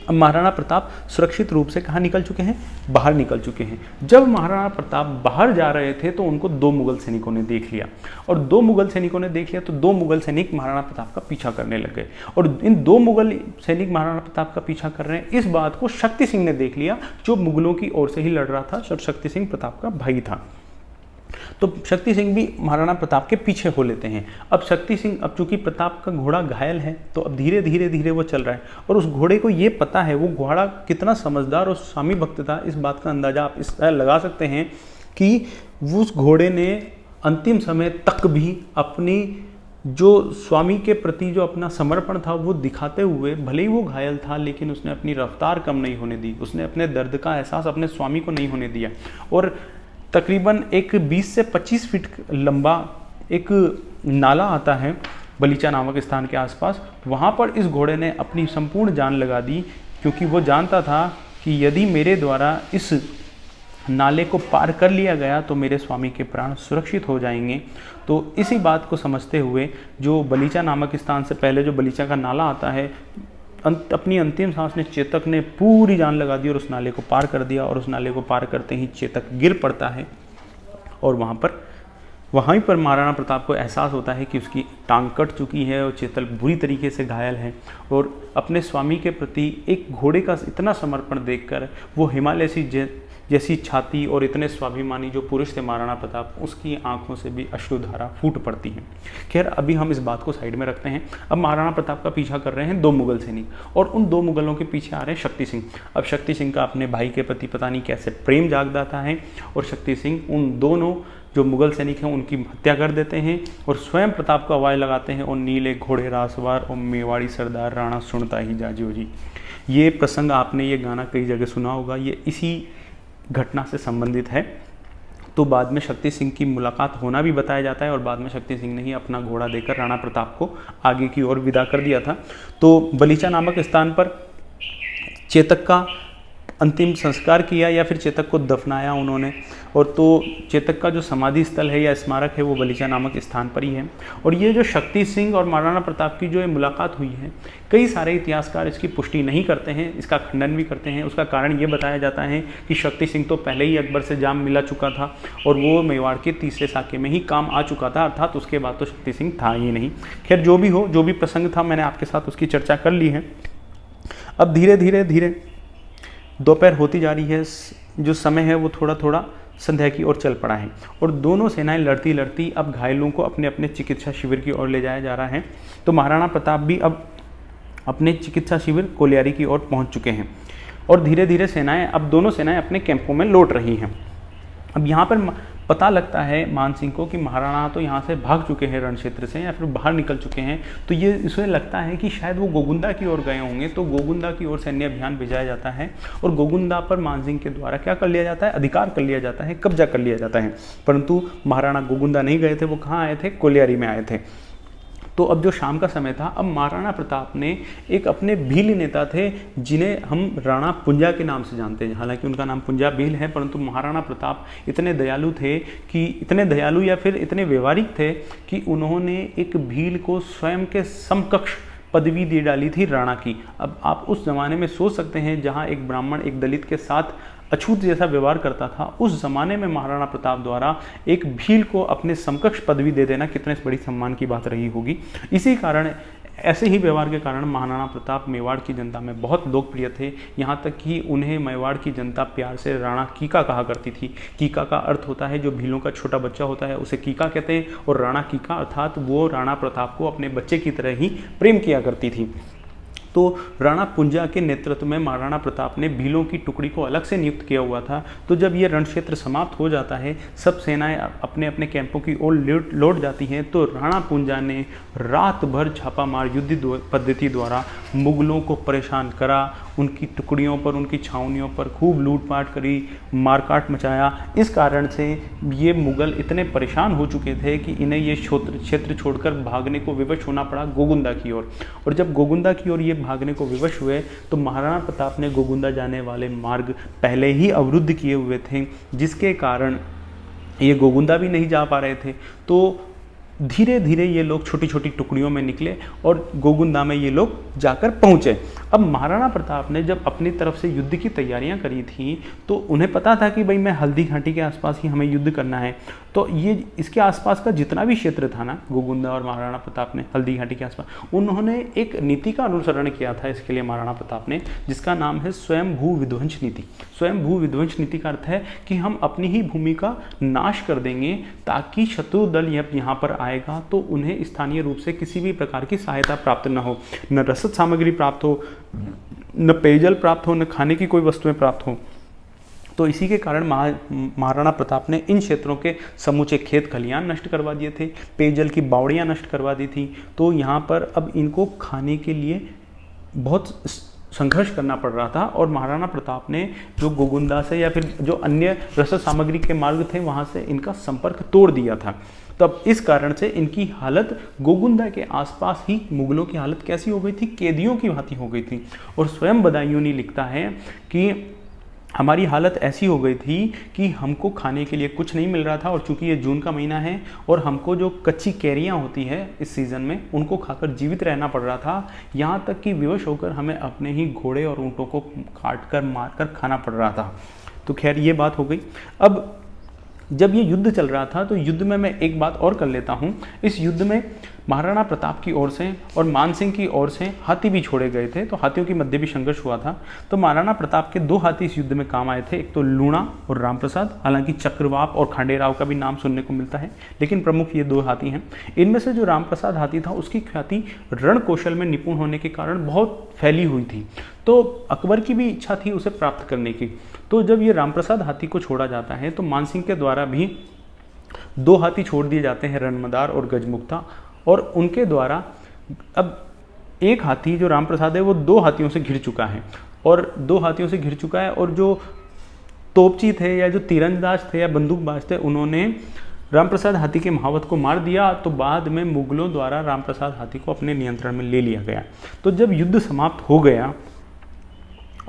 अब महाराणा प्रताप सुरक्षित रूप से कहाँ निकल चुके हैं? बाहर निकल चुके हैं। जब महाराणा प्रताप बाहर जा रहे थे तो उनको 2 मुगल सैनिकों ने देख लिया, और 2 मुगल सैनिकों ने देख लिया तो 2 मुगल सैनिक महाराणा प्रताप का पीछा करने लग गए, और इन 2 मुगल सैनिक महाराणा प्रताप का पीछा कर रहे हैं, इस बात को शक्ति सिंह ने देख लिया, जो मुगलों की ओर से ही लड़ रहा था, और शक्ति सिंह प्रताप का भाई था। तो शक्ति सिंह भी महाराणा प्रताप के पीछे हो लेते हैं। अब शक्ति सिंह, अब चूंकि प्रताप का घोड़ा घायल है तो अब धीरे धीरे धीरे वो चल रहा है, और उस घोड़े को ये पता है, वो घोड़ा कितना समझदार और स्वामी भक्त था, इस बात का अंदाजा आप इस तरह लगा सकते हैं कि उस घोड़े ने अंतिम समय तक भी अपनी जो स्वामी के प्रति जो अपना समर्पण था वो दिखाते हुए, भले ही वो घायल था लेकिन उसने अपनी रफ्तार कम नहीं होने दी, उसने अपने दर्द का एहसास अपने स्वामी को नहीं होने दिया। और तकरीबन एक 20 से 25 फीट लंबा एक नाला आता है बलीचा नामक स्थान के आसपास, वहाँ पर इस घोड़े ने अपनी संपूर्ण जान लगा दी, क्योंकि वो जानता था कि यदि मेरे द्वारा इस नाले को पार कर लिया गया तो मेरे स्वामी के प्राण सुरक्षित हो जाएंगे। तो इसी बात को समझते हुए जो बलीचा नामक स्थान से पहले जो बलीचा का नाला आता है, अपनी अंतिम सांस में चेतक ने पूरी जान लगा दी और उस नाले को पार कर दिया, और उस नाले को पार करते ही चेतक गिर पड़ता है, और वहीं पर महाराणा प्रताप को एहसास होता है कि उसकी टांग कट चुकी है और चेतक बुरी तरीके से घायल है, और अपने स्वामी के प्रति एक घोड़े का इतना समर्पण देखकर वो हिमालय जैसी छाती और इतने स्वाभिमानी जो पुरुष थे महाराणा प्रताप, उसकी आंखों से भी अश्रुधारा फूट पड़ती है। खैर अभी हम इस बात को साइड में रखते हैं। अब महाराणा प्रताप का पीछा कर रहे हैं 2 मुगल सैनिक, और उन 2 मुगलों के पीछे आ रहे हैं शक्ति सिंह। अब शक्ति सिंह का अपने भाई के प्रति पता नहीं कैसे प्रेम जाग जाता है, और शक्ति सिंह उन दोनों जो मुगल सैनिक हैं उनकी हत्या कर देते हैं, और स्वयं प्रताप को आवाज़ लगाते हैं, और नीले घोड़े रासवार और मेवाड़ी सरदार राणा सुनता ही जाजियो जी। ये प्रसंग आपने ये गाना कई जगह सुना होगा, ये इसी घटना से संबंधित है। तो बाद में शक्ति सिंह की मुलाकात होना भी बताया जाता है, और बाद में शक्ति सिंह ने ही अपना घोड़ा देकर राणा प्रताप को आगे की ओर विदा कर दिया था। तो बलीचा नामक स्थान पर चेतक का अंतिम संस्कार किया, या फिर चेतक को दफनाया उन्होंने, और तो चेतक का जो समाधि स्थल है या स्मारक है वो बलीचा नामक स्थान पर ही है। और ये जो शक्ति सिंह और महाराणा प्रताप की जो ये मुलाकात हुई है, कई सारे इतिहासकार इसकी पुष्टि नहीं करते हैं, इसका खंडन भी करते हैं। उसका कारण ये बताया जाता है कि शक्ति सिंह तो पहले ही अकबर से जाम मिला चुका था, और वो मेवाड़ के तीसरे साके में ही काम आ चुका था, अर्थात उसके बाद तो शक्ति सिंह था ही नहीं। खैर जो भी हो, जो भी प्रसंग था मैंने आपके साथ उसकी चर्चा कर ली है। अब धीरे धीरे दोपहर होती जा रही है, जो समय है वो थोड़ा थोड़ा संध्या की ओर चल पड़ा है, और दोनों सेनाएं लड़ती लड़ती अब घायलों को अपने अपने चिकित्सा शिविर की ओर ले जाया जा रहा है। तो महाराणा प्रताप भी अब अपने चिकित्सा शिविर कोलियारी की ओर पहुंच चुके हैं, और धीरे धीरे अब दोनों सेनाएं अपने कैंपों में लौट रही हैं। अब यहाँ पर पता लगता है मान सिंह को कि महाराणा तो यहाँ से भाग चुके हैं रण क्षेत्र से, या फिर बाहर निकल चुके हैं। तो ये इसे लगता है कि शायद वो गोगुंदा की ओर गए होंगे, तो गोगुंदा की ओर सैन्य अभियान भिजाया जाता है, और गोगुंदा पर मान सिंह के द्वारा क्या कर लिया जाता है? अधिकार कर लिया जाता है, कब्जा कर लिया जाता है। परंतु महाराणा गोगुंदा नहीं गए थे, वो कहाँ आए थे? कोलियारी में आए थे। तो अब जो शाम का समय था, अब महाराणा प्रताप ने एक अपने भील नेता थे जिन्हें हम राणा पुंजा के नाम से जानते हैं, हालांकि उनका नाम पुंजा भील है, परंतु महाराणा प्रताप इतने दयालु थे कि इतने दयालु या फिर इतने व्यवहारिक थे कि उन्होंने एक भील को स्वयं के समकक्ष पदवी दे डाली थी राणा की। अब आप उस ज़माने में सोच सकते हैं जहाँ एक ब्राह्मण एक दलित के साथ अछूत जैसा व्यवहार करता था, उस ज़माने में महाराणा प्रताप द्वारा एक भील को अपने समकक्ष पदवी दे देना कितने बड़ी सम्मान की बात रही होगी। इसी कारण ऐसे ही व्यवहार के कारण महाराणा प्रताप मेवाड़ की जनता में बहुत लोकप्रिय थे। यहाँ तक कि उन्हें मेवाड़ की जनता प्यार से राणा कीका कहा करती थी। कीका का अर्थ होता है जो भीलों का छोटा बच्चा होता है उसे कीका कहते हैं, और राणा कीका अर्थात वो राणा प्रताप को अपने बच्चे की तरह ही प्रेम किया करती थी। तो राणा पुंजा के नेतृत्व में महाराणा प्रताप ने भीलों की टुकड़ी को अलग से नियुक्त किया हुआ था। तो जब ये रण क्षेत्र समाप्त हो जाता है, सब सेनाएं अपने अपने कैंपों की ओर लौट जाती हैं, तो राणा पुंजा ने रात भर छापामार युद्ध पद्धति द्वारा मुगलों को परेशान करा, उनकी टुकड़ियों पर, उनकी छावनियों पर खूब लूटपाट करी, मारकाट मचाया। इस कारण से ये मुगल इतने परेशान हो चुके थे कि इन्हें ये क्षेत्र छोड़कर भागने को विवश होना पड़ा गोगुंदा की ओर। और जब गोगुंदा की ओर ये भागने को विवश हुए तो महाराणा प्रताप ने गोगुंदा जाने वाले मार्ग पहले ही अवरुद्ध किए हुए थे, जिसके कारण ये गोगुंदा भी नहीं जा पा रहे थे। तो धीरे धीरे ये लोग छोटी छोटी टुकड़ियों में निकले और गोगुंदा में ये लोग जाकर पहुँचे। अब महाराणा प्रताप ने जब अपनी तरफ से युद्ध की तैयारियां करी थी तो उन्हें पता था कि भाई मैं हल्दी घाटी के आसपास ही हमें युद्ध करना है। तो ये इसके आसपास का जितना भी क्षेत्र था ना, गोगुंदा और महाराणा प्रताप ने हल्दी घाटी के आसपास, उन्होंने एक नीति का अनुसरण किया था इसके लिए महाराणा प्रताप ने, जिसका नाम है स्वयं भू विध्वंस नीति। स्वयं भू विध्वंस नीति का अर्थ है कि हम अपनी ही भूमि का नाश कर देंगे ताकि शत्रु दल यहाँ पर आएगा तो उन्हें स्थानीय रूप से किसी भी प्रकार की सहायता प्राप्त न हो, न रसद सामग्री प्राप्त हो, न पेयजल प्राप्त हो, न खाने की कोई वस्तुएं प्राप्त हो। तो इसी के कारण महाराणा प्रताप ने इन क्षेत्रों के समूचे खेत खलियान नष्ट करवा दिए थे, पेयजल की बावड़ियाँ नष्ट करवा दी थी। तो यहाँ पर अब इनको खाने के लिए बहुत संघर्ष करना पड़ रहा था और महाराणा प्रताप ने जो गोगुंदा से या फिर जो अन्य रसद सामग्री के मार्ग थे वहाँ से इनका संपर्क तोड़ दिया था। तब इस कारण से इनकी हालत गोगुंदा के आसपास ही मुगलों की हालत कैसी हो गई थी, कैदियों की भांति हो गई थी। और स्वयं बदायूंनी लिखता है कि हमारी हालत ऐसी हो गई थी कि हमको खाने के लिए कुछ नहीं मिल रहा था, और चूंकि ये जून का महीना है और हमको जो कच्ची कैरियाँ होती है इस सीज़न में उनको खाकर जीवित रहना पड़ रहा था। यहाँ तक कि विवश होकर हमें अपने ही घोड़े और ऊँटों को काट कर मार कर खाना पड़ रहा था। तो खैर ये बात हो गई। अब जब ये युद्ध चल रहा था तो युद्ध में मैं एक बात और कर लेता हूँ। इस युद्ध में महाराणा प्रताप की ओर से और मान सिंह की ओर से हाथी भी छोड़े गए थे, तो हाथियों के मध्य भी संघर्ष हुआ था। तो महाराणा प्रताप के 2 हाथी इस युद्ध में काम आए थे, एक तो लूणा और रामप्रसाद। हालांकि चक्रवाप और खांडेराव का भी नाम सुनने को मिलता है, लेकिन प्रमुख ये 2 हाथी हैं। इनमें से जो रामप्रसाद हाथी था उसकी ख्याति रण कौशल में निपुण होने के कारण बहुत फैली हुई थी, तो अकबर की भी इच्छा थी उसे प्राप्त करने की। तो जब ये रामप्रसाद हाथी को छोड़ा जाता है तो मानसिंह के द्वारा भी 2 हाथी छोड़ दिए जाते हैं, रणमदार और गजमुक्ता। और उनके द्वारा अब एक हाथी जो रामप्रसाद है वो 2 हाथियों से घिर चुका है, और 2 हाथियों से घिर चुका है, और जो तोपची थे या जो तीरंदाज थे या बंदूकबाज थे उन्होंने रामप्रसाद हाथी के महावत को मार दिया। तो बाद में मुगलों द्वारा रामप्रसाद हाथी को अपने नियंत्रण में ले लिया गया। तो जब युद्ध समाप्त हो गया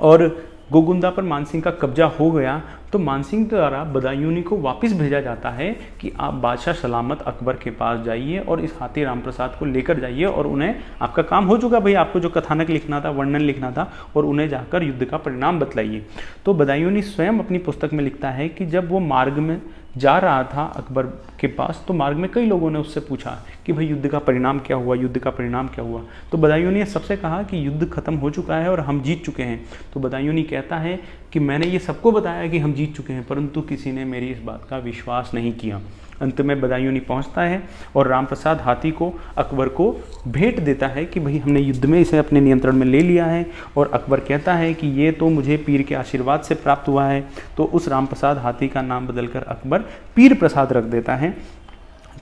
और गोगुंदा पर मानसिंह का कब्जा हो गया तो मानसिंह द्वारा बदायूंनी को वापस भेजा जाता है कि आप बादशाह सलामत अकबर के पास जाइए और इस हाथी रामप्रसाद को लेकर जाइए, और उन्हें आपका काम हो चुका भाई, आपको जो कथानक लिखना था, वर्णन लिखना था, और उन्हें जाकर युद्ध का परिणाम बतलाइए। तो बदायूंनी स्वयं अपनी पुस्तक में लिखता है कि जब वो मार्ग में जा रहा था अकबर के पास तो मार्ग में कई लोगों ने उससे पूछा कि भाई युद्ध का परिणाम क्या हुआ, युद्ध का परिणाम क्या हुआ। तो बदायूंनी ने सबसे कहा कि युद्ध खत्म हो चुका है और हम जीत चुके हैं। तो बदायूंनी कहता है कि मैंने ये सबको बताया कि हम जीत चुके हैं, परंतु किसी ने मेरी इस बात का विश्वास नहीं किया। अंत में बदायूंनी पहुंचता है और रामप्रसाद हाथी को अकबर को भेंट देता है कि भाई हमने युद्ध में इसे अपने नियंत्रण में ले लिया है, और अकबर कहता है कि ये तो मुझे पीर के आशीर्वाद से प्राप्त हुआ है। तो उस रामप्रसाद हाथी का नाम बदलकर अकबर पीर प्रसाद रख देता है।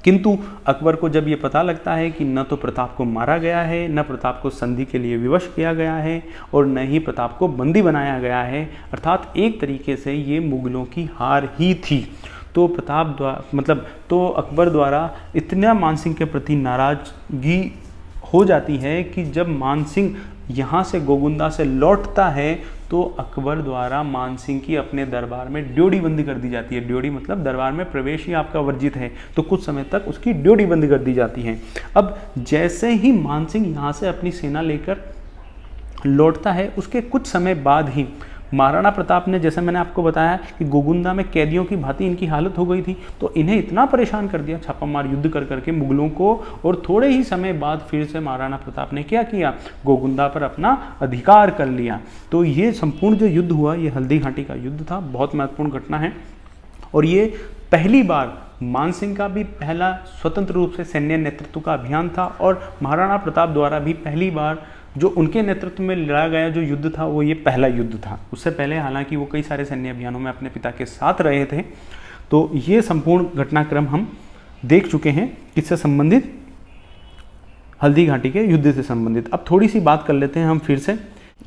किंतु अकबर को जब ये पता लगता है कि न तो प्रताप को मारा गया है, न प्रताप को संधि के लिए विवश किया गया है, और न ही प्रताप को बंदी बनाया गया है, अर्थात एक तरीके से ये मुगलों की हार ही थी, तो प्रताप द्वारा तो अकबर द्वारा इतना मानसिंह के प्रति नाराजगी हो जाती है कि जब मानसिंह यहाँ से गोगुंदा से लौटता है तो अकबर द्वारा मानसिंह की अपने दरबार में ड्योढ़ी बंदी कर दी जाती है। ड्योढ़ी मतलब दरबार में प्रवेश ही आपका वर्जित है, तो कुछ समय तक उसकी ड्योढ़ी बंदी कर दी जाती है। अब जैसे ही मानसिंह यहाँ से अपनी सेना लेकर लौटता है, उसके कुछ समय बाद ही महाराणा प्रताप ने, जैसे मैंने आपको बताया कि गोगुंदा में कैदियों की भांति इनकी हालत हो गई थी, तो इन्हें इतना परेशान कर दिया छापामार युद्ध कर करके मुगलों को, और थोड़े ही समय बाद फिर से महाराणा प्रताप ने क्या किया, गोगुंदा पर अपना अधिकार कर लिया। तो ये संपूर्ण जो युद्ध हुआ, ये हल्दी घाटी का युद्ध था, बहुत महत्वपूर्ण घटना है। और ये पहली बार मानसिंह का भी पहला स्वतंत्र रूप से सैन्य नेतृत्व का अभियान था, और महाराणा प्रताप द्वारा भी पहली बार जो उनके नेतृत्व में लड़ा गया जो युद्ध था वो ये पहला युद्ध था। उससे पहले हालांकि वो कई सारे सैन्य अभियानों में अपने पिता के साथ रहे थे। तो ये संपूर्ण घटनाक्रम हम देख चुके हैं, किससे संबंधित, हल्दी घाटी के युद्ध से संबंधित। अब थोड़ी सी बात कर लेते हैं हम फिर से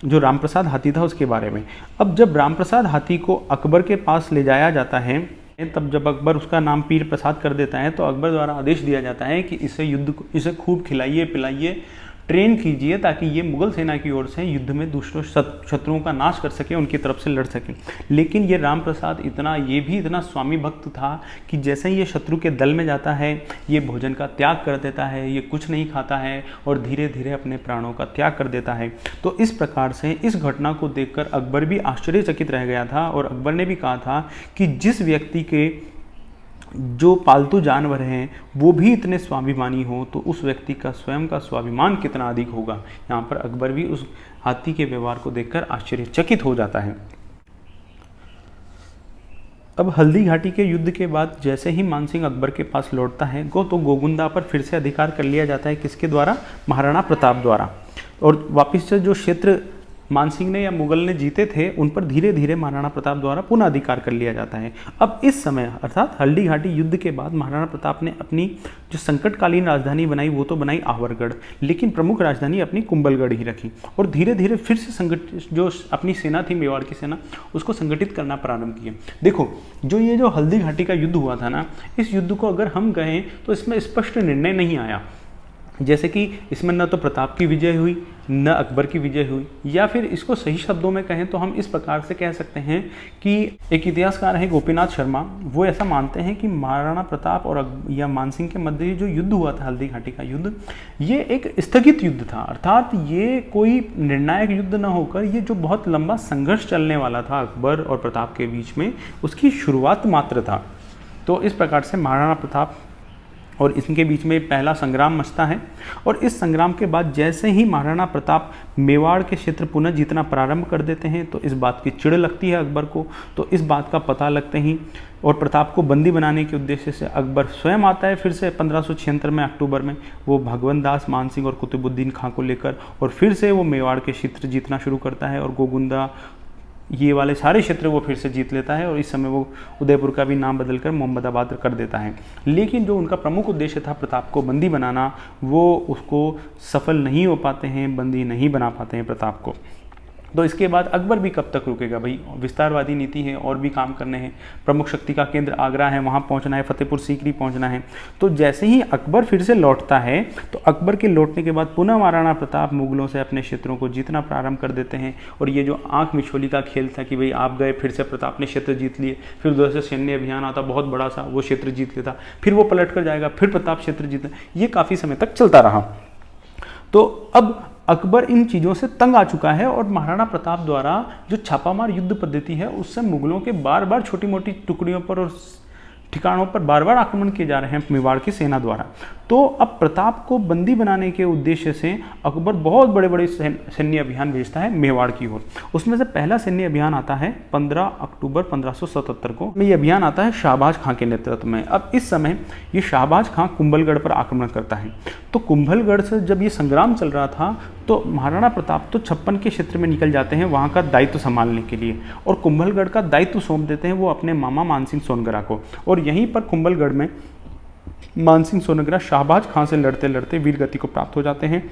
जो रामप्रसाद हाथी था उसके बारे में। अब जब रामप्रसाद हाथी को अकबर के पास ले जाया जाता है, तब जब अकबर उसका नाम पीर प्रसाद कर देता है, तो अकबर द्वारा आदेश दिया जाता है कि इसे खूब खिलाइए पिलाइए, ट्रेन कीजिए, ताकि ये मुगल सेना की ओर से युद्ध में दूसरों शत्रुओं का नाश कर सके, उनकी तरफ से लड़ सके। लेकिन ये रामप्रसाद ये भी इतना स्वामी भक्त था कि जैसे ही ये शत्रु के दल में जाता है, ये भोजन का त्याग कर देता है, ये कुछ नहीं खाता है और धीरे धीरे अपने प्राणों का त्याग कर देता है। तो इस प्रकार से इस घटना को देखकर अकबर भी आश्चर्यचकित रह गया था, और अकबर ने भी कहा था कि जिस व्यक्ति के जो पालतू जानवर हैं वो भी इतने स्वाभिमानी हो, तो उस व्यक्ति का स्वयं का स्वाभिमान कितना अधिक होगा। यहाँ पर अकबर भी उस हाथी के व्यवहार को देखकर आश्चर्यचकित हो जाता है। अब हल्दी घाटी के युद्ध के बाद जैसे ही मानसिंह अकबर के पास लौटता है तो गोगुंदा पर फिर से अधिकार कर लिया जाता है, किसके द्वारा, महाराणा प्रताप द्वारा। और वापस से जो क्षेत्र मानसिंह ने या मुगल ने जीते थे उन पर धीरे धीरे महाराणा प्रताप द्वारा पुनः अधिकार कर लिया जाता है। अब इस समय अर्थात हल्दी घाटी युद्ध के बाद महाराणा प्रताप ने अपनी जो संकटकालीन राजधानी बनाई वो तो बनाई आहवरगढ़, लेकिन प्रमुख राजधानी अपनी कुंभलगढ़ ही रखी, और धीरे धीरे फिर से जो अपनी सेना थी मेवाड़ की सेना, उसको संगठित करना प्रारंभ किया। देखो ये जो हल्दी घाटी का युद्ध हुआ था ना, इस युद्ध को अगर हम कहें तो इसमें स्पष्ट निर्णय नहीं आया, जैसे कि इसमें न तो प्रताप की विजय हुई न अकबर की विजय हुई, या फिर इसको सही शब्दों में कहें तो हम इस प्रकार से कह सकते हैं कि एक इतिहासकार है गोपीनाथ शर्मा, वो ऐसा मानते हैं कि महाराणा प्रताप और या मानसिंह के मध्य जो युद्ध हुआ था हल्दी घाटी का युद्ध, ये एक स्थगित युद्ध था, अर्थात ये कोई निर्णायक युद्ध न होकर ये जो बहुत लंबा संघर्ष चलने वाला था अकबर और प्रताप के बीच में, उसकी शुरुआत मात्र था। तो इस प्रकार से महाराणा प्रताप और इनके बीच में पहला संग्राम मचता है, और इस संग्राम के बाद जैसे ही महाराणा प्रताप मेवाड़ के क्षेत्र पुनः जीतना प्रारंभ कर देते हैं तो इस बात की चिढ़ लगती है अकबर को। तो इस बात का पता लगते ही और प्रताप को बंदी बनाने के उद्देश्य से अकबर स्वयं आता है फिर से 1576 में अक्टूबर में, वो भगवंत दास, मानसिंह और कुतुबुद्दीन खां को लेकर, और फिर से वो मेवाड़ के क्षेत्र जीतना शुरू करता है और गोगुंदा ये वाले सारे क्षेत्र वो फिर से जीत लेता है, और इस समय वो उदयपुर का भी नाम बदलकर मोहम्मदाबाद कर देता है। लेकिन जो उनका प्रमुख उद्देश्य था प्रताप को बंदी बनाना, वो उसको सफल नहीं हो पाते हैं, बंदी नहीं बना पाते हैं प्रताप को। तो इसके बाद अकबर भी कब तक रुकेगा भाई, विस्तारवादी नीति है, और भी काम करने हैं, प्रमुख शक्ति का केंद्र आगरा है, वहाँ पहुँचना है, फतेहपुर सीकरी पहुँचना है। तो जैसे ही अकबर फिर से लौटता है तो अकबर के लौटने के बाद पुनः महाराणा प्रताप मुगलों से अपने क्षेत्रों को जीतना प्रारंभ कर देते हैं। और ये जो आँख मिचोली का खेल था कि भाई आप गए, फिर से प्रताप ने क्षेत्र जीत लिए, फिर उधर से सैन्य अभियान आता बहुत बड़ा सा, वो क्षेत्र जीत लेता, फिर वो पलट कर जाएगा, फिर प्रताप क्षेत्र जीता, ये काफ़ी समय तक चलता रहा। तो अब अकबर इन चीज़ों से तंग आ चुका है, और महाराणा प्रताप द्वारा जो छापामार युद्ध पद्धति है उससे मुगलों के बार बार छोटी मोटी टुकड़ियों पर और ठिकानों पर बार बार आक्रमण किए जा रहे हैं मेवाड़ की सेना द्वारा। तो अब प्रताप को बंदी बनाने के उद्देश्य से अकबर बहुत बड़े बड़े सैन्य अभियान भेजता है मेवाड़ की ओर। उसमें से पहला सैन्य अभियान आता है 15 अक्टूबर 1577 को। ये अभियान आता है शाहबाज खां के नेतृत्व में। अब इस समय ये शाहबाज खां कुंभलगढ़ पर आक्रमण करता है। तो कुंभलगढ़ से जब ये संग्राम चल रहा था तो महाराणा प्रताप तो 56 के क्षेत्र में निकल जाते हैं वहाँ का दायित्व संभालने के लिए, और कुंभलगढ़ का दायित्व सौंप देते हैं वो अपने मामा मानसिंह सोनगरा को। और यहीं पर कुंभलगढ़ में मानसिंह सोनगरा शाहबाज खां से लड़ते लड़ते वीर गति को प्राप्त हो जाते हैं,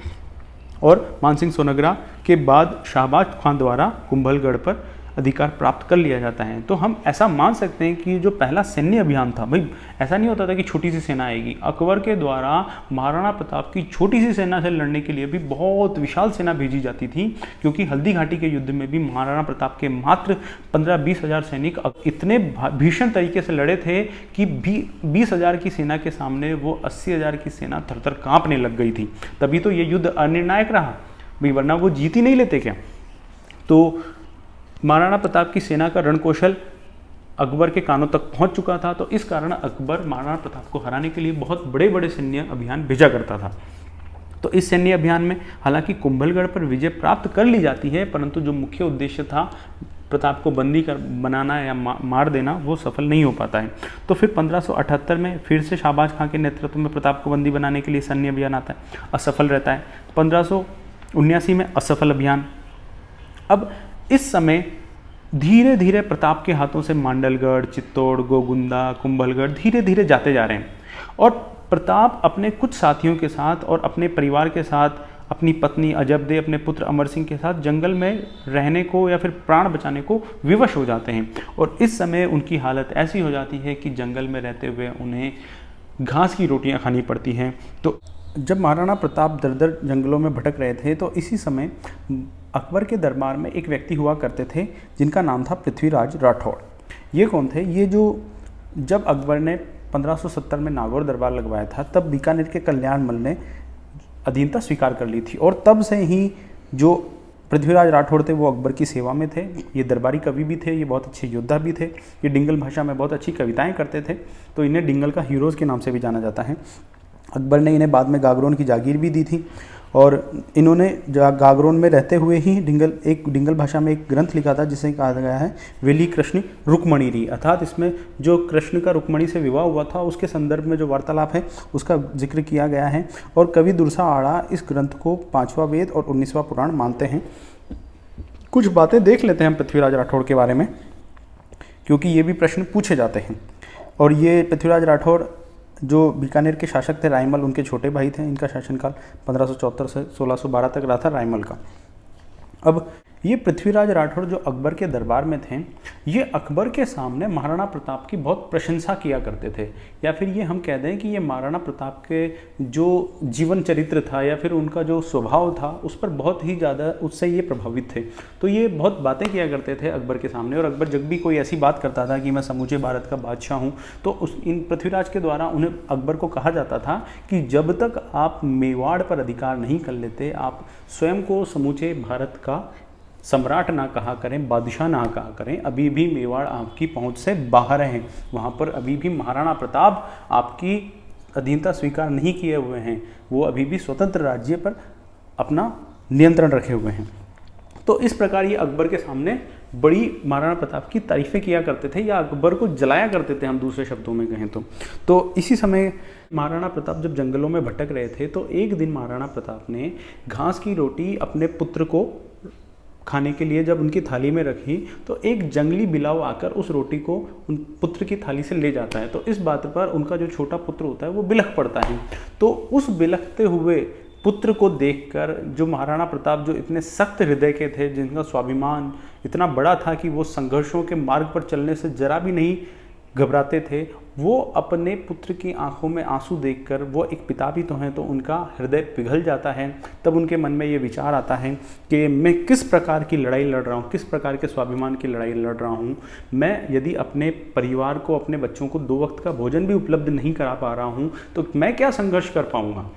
और मानसिंह सोनगरा के बाद शाहबाज खां द्वारा कुंभलगढ़ पर अधिकार प्राप्त कर लिया जाता है। तो हम ऐसा मान सकते हैं कि जो पहला सैन्य अभियान था, भाई ऐसा नहीं होता था कि छोटी सी सेना आएगी। अकबर के द्वारा महाराणा प्रताप की छोटी सी सेना से लड़ने के लिए भी बहुत विशाल सेना भेजी जाती थी, क्योंकि हल्दी घाटी के युद्ध में भी महाराणा प्रताप के मात्र 15-20 हज़ार सैनिक इतने भीषण तरीके से लड़े थे कि 20 हज़ार की सेना के सामने वो 80 हज़ार की सेना थर-थर कांपने लग गई थी। तभी तो ये युद्ध अनिर्णायक रहा भाई, वरना वो जीत ही नहीं लेते क्या। तो महाराणा प्रताप की सेना का रणकौशल अकबर के कानों तक पहुंच चुका था। तो इस कारण अकबर महाराणा प्रताप को हराने के लिए बहुत बड़े बड़े सैन्य अभियान भेजा करता था। तो इस सैन्य अभियान में हालांकि कुंभलगढ़ पर विजय प्राप्त कर ली जाती है, परंतु जो मुख्य उद्देश्य था प्रताप को बंदी कर बनाना या मार देना, वो सफल नहीं हो पाता है। तो फिर 1578 में फिर से शाहबाज खां के नेतृत्व में प्रताप को बंदी बनाने के लिए सैन्य अभियान आता है, असफल रहता है। 1579 में असफल अभियान। अब इस समय धीरे धीरे प्रताप के हाथों से मांडलगढ़, चित्तौड़, गोगुंदा, कुंभलगढ़ धीरे धीरे जाते जा रहे हैं, और प्रताप अपने कुछ साथियों के साथ और अपने परिवार के साथ, अपनी पत्नी अजबदे, अपने पुत्र अमर सिंह के साथ जंगल में रहने को या फिर प्राण बचाने को विवश हो जाते हैं। और इस समय उनकी हालत ऐसी हो जाती है कि जंगल में रहते हुए उन्हें घास की रोटियां खानी पड़ती हैं। तो जब महाराणा प्रताप दर दर जंगलों में भटक रहे थे, तो इसी समय अकबर के दरबार में एक व्यक्ति हुआ करते थे जिनका नाम था पृथ्वीराज राठौड़। ये कौन थे? ये जो जब अकबर ने 1570 में नागौर दरबार लगवाया था, तब बीकानेर के कल्याण मल ने अधीनता स्वीकार कर ली थी, और तब से ही जो पृथ्वीराज राठौड़ थे वो अकबर की सेवा में थे। ये दरबारी कवि भी थे, ये बहुत अच्छे योद्धा भी थे, ये डिंगल भाषा में बहुत अच्छी कविताएं करते थे, तो इन्हें डिंगल का हीरोज़ के नाम से भी जाना जाता है। अकबर ने इन्हें बाद में गागरोन की जागीर भी दी थी, और इन्होंने गागरोन में रहते हुए ही डिंगल भाषा में एक ग्रंथ लिखा था जिसे कहा गया है वेली कृष्ण रुक्मणी री, अर्थात इसमें जो कृष्ण का रुक्मणी से विवाह हुआ था उसके संदर्भ में जो वार्तालाप है उसका जिक्र किया गया है। और कवि दुर्सा आड़ा इस ग्रंथ को 5वां वेद और 19वां पुराण मानते हैं। कुछ बातें देख लेते हैं हम पृथ्वीराज राठौड़ के बारे में, क्योंकि ये भी प्रश्न पूछे जाते हैं। और ये पृथ्वीराज राठौड़ जो बीकानेर के शासक थे, रायमल उनके छोटे भाई थे। इनका शासनकाल 1574 से 1612 तक रहा था रायमल का। अब ये पृथ्वीराज राठौड़ जो अकबर के दरबार में थे, ये अकबर के सामने महाराणा प्रताप की बहुत प्रशंसा किया करते थे, या फिर ये हम कह दें कि ये महाराणा प्रताप के जो जीवन चरित्र था या फिर उनका जो स्वभाव था उस पर बहुत ही ज़्यादा उससे ये प्रभावित थे। तो ये बहुत बातें किया करते थे अकबर के सामने, और अकबर जब भी कोई ऐसी बात करता था कि मैं समूचे भारत का बादशाह हूँ, तो इन पृथ्वीराज के द्वारा उन्हें अकबर को कहा जाता था कि जब तक आप मेवाड़ पर अधिकार नहीं कर लेते, आप स्वयं को समूचे भारत का सम्राट ना कहा करें, बादशाह ना कहा करें, अभी भी मेवाड़ आपकी पहुंच से बाहर हैं। वहाँ पर अभी भी महाराणा प्रताप आपकी अधीनता स्वीकार नहीं किए हुए हैं, वो अभी भी स्वतंत्र राज्य पर अपना नियंत्रण रखे हुए हैं। तो इस प्रकार ये अकबर के सामने बड़ी महाराणा प्रताप की तारीफ़ें किया करते थे, या अकबर को जलाया करते थे, हम दूसरे शब्दों में कहें तो इसी समय महाराणा प्रताप जब जंगलों में भटक रहे थे, तो एक दिन महाराणा प्रताप ने घास की रोटी अपने पुत्र को खाने के लिए जब उनकी थाली में रखी, तो एक जंगली बिलाव आकर उस रोटी को उन पुत्र की थाली से ले जाता है। तो इस बात पर उनका जो छोटा पुत्र होता है वो बिलख पड़ता है। तो उस बिलखते हुए पुत्र को देखकर जो महाराणा प्रताप, जो इतने सख्त हृदय के थे, जिनका स्वाभिमान इतना बड़ा था कि वो संघर्षों के मार्ग पर चलने से जरा भी नहीं घबराते थे, वो अपने पुत्र की आंखों में आंसू देखकर, वो एक पिता भी तो हैं, तो उनका हृदय पिघल जाता है। तब उनके मन में ये विचार आता है कि मैं किस प्रकार की लड़ाई लड़ रहा हूँ, किस प्रकार के स्वाभिमान की लड़ाई लड़ रहा हूँ। मैं यदि अपने परिवार को, अपने बच्चों को 2 वक्त का भोजन भी उपलब्ध नहीं करा पा रहा हूँ, तो मैं क्या संघर्ष कर पाऊँगा।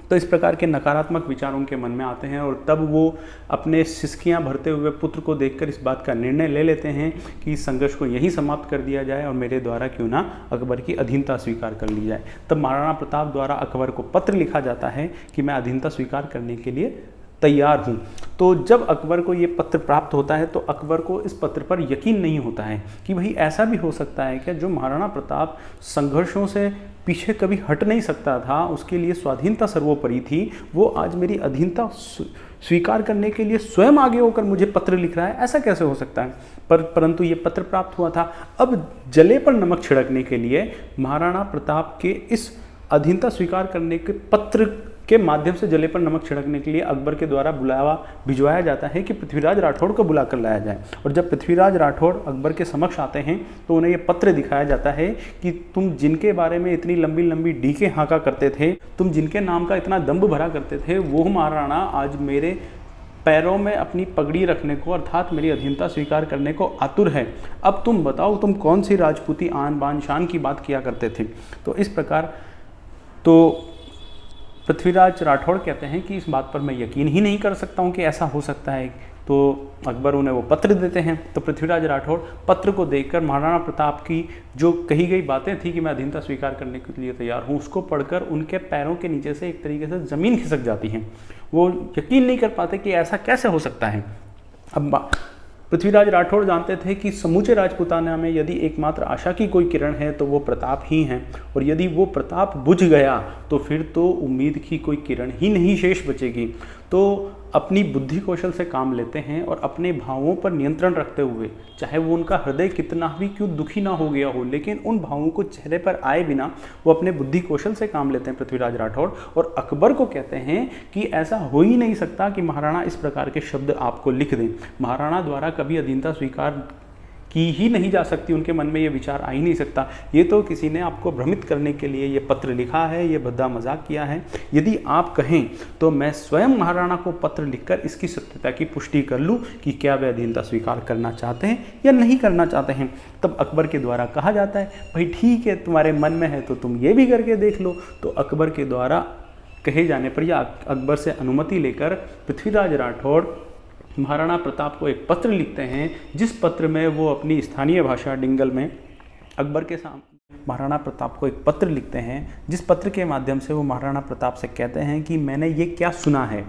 तो इस प्रकार के नकारात्मक विचार उनके मन में आते हैं, और तब वो अपने सिसकियां भरते हुए पुत्र को देखकर इस बात का निर्णय ले लेते हैं कि इस संघर्ष को यहीं समाप्त कर दिया जाए और मेरे द्वारा क्यों ना अकबर की अधीनता स्वीकार कर ली जाए। तब महाराणा प्रताप द्वारा अकबर को पत्र लिखा जाता है कि मैं अधीनता स्वीकार करने के लिए तैयार हूँ। तो जब अकबर को ये पत्र प्राप्त होता है, तो अकबर को इस पत्र पर यकीन नहीं होता है कि भाई ऐसा भी हो सकता है कि जो महाराणा प्रताप संघर्षों से पीछे कभी हट नहीं सकता था, उसके लिए स्वाधीनता सर्वोपरि थी, वो आज मेरी अधीनता स्वीकार करने के लिए स्वयं आगे होकर मुझे पत्र लिख रहा है, ऐसा कैसे हो सकता है। परंतु ये पत्र प्राप्त हुआ था। अब जले पर नमक छिड़कने के लिए महाराणा प्रताप के इस अधीनता स्वीकार करने के पत्र के माध्यम से जले पर नमक छिड़कने के लिए अकबर के द्वारा बुलावा भिजवाया जाता है कि पृथ्वीराज राठौड़ को बुला कर लाया जाए। और जब पृथ्वीराज राठौड़ अकबर के समक्ष आते हैं तो उन्हें यह पत्र दिखाया जाता है कि तुम जिनके बारे में इतनी लंबी लंबी डीके हाँका करते थे, तुम जिनके नाम का इतना दंभ भरा करते थे, वो महाराणा आज मेरे पैरों में अपनी पगड़ी रखने को अर्थात मेरी अधीनता स्वीकार करने को आतुर है। अब तुम बताओ तुम कौन सी राजपूती आन बान शान की बात किया करते थे। तो इस प्रकार तो पृथ्वीराज राठौड़ कहते हैं कि इस बात पर मैं यकीन ही नहीं कर सकता हूँ कि ऐसा हो सकता है। तो अकबर उन्हें वो पत्र देते हैं। तो पृथ्वीराज राठौड़ पत्र को देखकर महाराणा प्रताप की जो कही गई बातें थी कि मैं अधीनता स्वीकार करने के लिए तैयार हूँ, उसको पढ़कर उनके पैरों के नीचे से एक तरीके से ज़मीन खिसक जाती है। वो यकीन नहीं कर पाते कि ऐसा कैसे हो सकता है। अब पृथ्वीराज राठौड़ जानते थे कि समूचे राजपूताना में यदि एकमात्र आशा की कोई किरण है तो वो प्रताप ही हैं, और यदि वो प्रताप बुझ गया तो फिर तो उम्मीद की कोई किरण ही नहीं शेष बचेगी। तो अपनी बुद्धि कौशल से काम लेते हैं और अपने भावों पर नियंत्रण रखते हुए, चाहे वो उनका हृदय कितना भी क्यों दुखी ना हो गया हो, लेकिन उन भावों को चेहरे पर आए बिना वो अपने बुद्धि कौशल से काम लेते हैं पृथ्वीराज राठौड़। और अकबर को कहते हैं कि ऐसा हो ही नहीं सकता कि महाराणा इस प्रकार के शब्द आपको लिख दें। महाराणा द्वारा कभी अधीनता स्वीकार की ही नहीं जा सकती, उनके मन में ये विचार आ ही नहीं सकता। ये तो किसी ने आपको भ्रमित करने के लिए ये पत्र लिखा है, ये भद्दा मजाक किया है। यदि आप कहें तो मैं स्वयं महाराणा को पत्र लिखकर इसकी सत्यता की पुष्टि कर लूँ कि क्या वे अधीनता स्वीकार करना चाहते हैं या नहीं करना चाहते हैं। तब अकबर के द्वारा कहा जाता है भाई ठीक है, तुम्हारे मन में है तो तुम ये भी करके देख लो। तो अकबर के द्वारा कहे जाने पर या अकबर से अनुमति लेकर पृथ्वीराज राठौड़ महाराणा प्रताप को एक पत्र लिखते हैं, जिस पत्र में वो अपनी स्थानीय भाषा डिंगल में अकबर के सामने महाराणा प्रताप को एक पत्र लिखते हैं, जिस पत्र के माध्यम से वो महाराणा प्रताप से कहते हैं कि मैंने ये क्या सुना है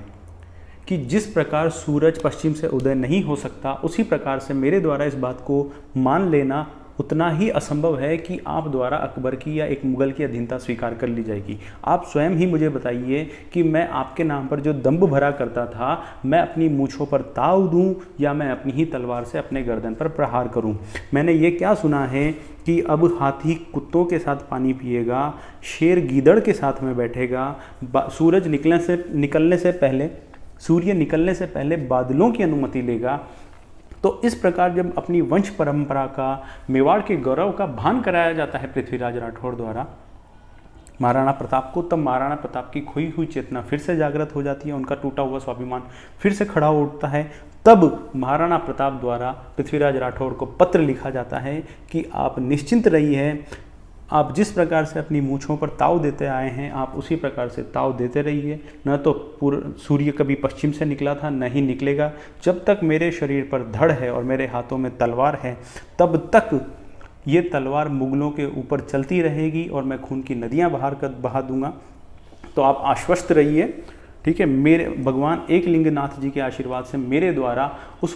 कि जिस प्रकार सूरज पश्चिम से उदय नहीं हो सकता, उसी प्रकार से मेरे द्वारा इस बात को मान लेना उतना ही असंभव है कि आप द्वारा अकबर की या एक मुगल की अधीनता स्वीकार कर ली जाएगी। आप स्वयं ही मुझे बताइए कि मैं आपके नाम पर जो दंभ भरा करता था, मैं अपनी मूँछों पर ताव दूं या मैं अपनी ही तलवार से अपने गर्दन पर प्रहार करूं। मैंने ये क्या सुना है कि अब हाथी कुत्तों के साथ पानी पिएगा, शेर गीदड़ के साथ में बैठेगा, सूर्य निकलने से पहले बादलों की अनुमति लेगा। तो इस प्रकार जब अपनी वंश परंपरा का, मेवाड़ के गौरव का भान कराया जाता है पृथ्वीराज राठौड़ द्वारा महाराणा प्रताप को, तब महाराणा प्रताप की खोई हुई चेतना फिर से जागृत हो जाती है, उनका टूटा हुआ स्वाभिमान फिर से खड़ा हो उठता है। तब महाराणा प्रताप द्वारा पृथ्वीराज राठौड़ को पत्र लिखा जाता है कि आप निश्चिंत रहिए, आप जिस प्रकार से अपनी मूँछों पर ताव देते आए हैं आप उसी प्रकार से ताव देते रहिए। न तो सूर्य कभी पश्चिम से निकला था, न ही निकलेगा। जब तक मेरे शरीर पर धड़ है और मेरे हाथों में तलवार है, तब तक ये तलवार मुगलों के ऊपर चलती रहेगी और मैं खून की नदियाँ बहा दूंगा। तो आप आश्वस्त रहिए, ठीक है। मेरे भगवान एक लिंगनाथ जी के आशीर्वाद से मेरे द्वारा उस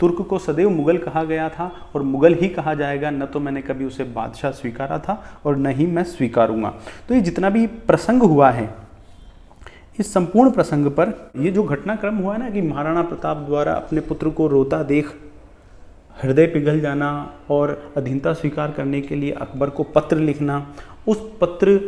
तुर्क को सदैव मुगल कहा गया था और मुगल ही कहा जाएगा। न तो मैंने कभी उसे बादशाह स्वीकारा था और न ही मैं स्वीकारूंगा। तो ये जितना भी प्रसंग हुआ है, इस संपूर्ण प्रसंग पर ये जो घटनाक्रम हुआ है ना कि महाराणा प्रताप द्वारा अपने पुत्र को रोता देख हृदय पिघल जाना और अधीनता स्वीकार करने के लिए अकबर को पत्र लिखना, उस पत्र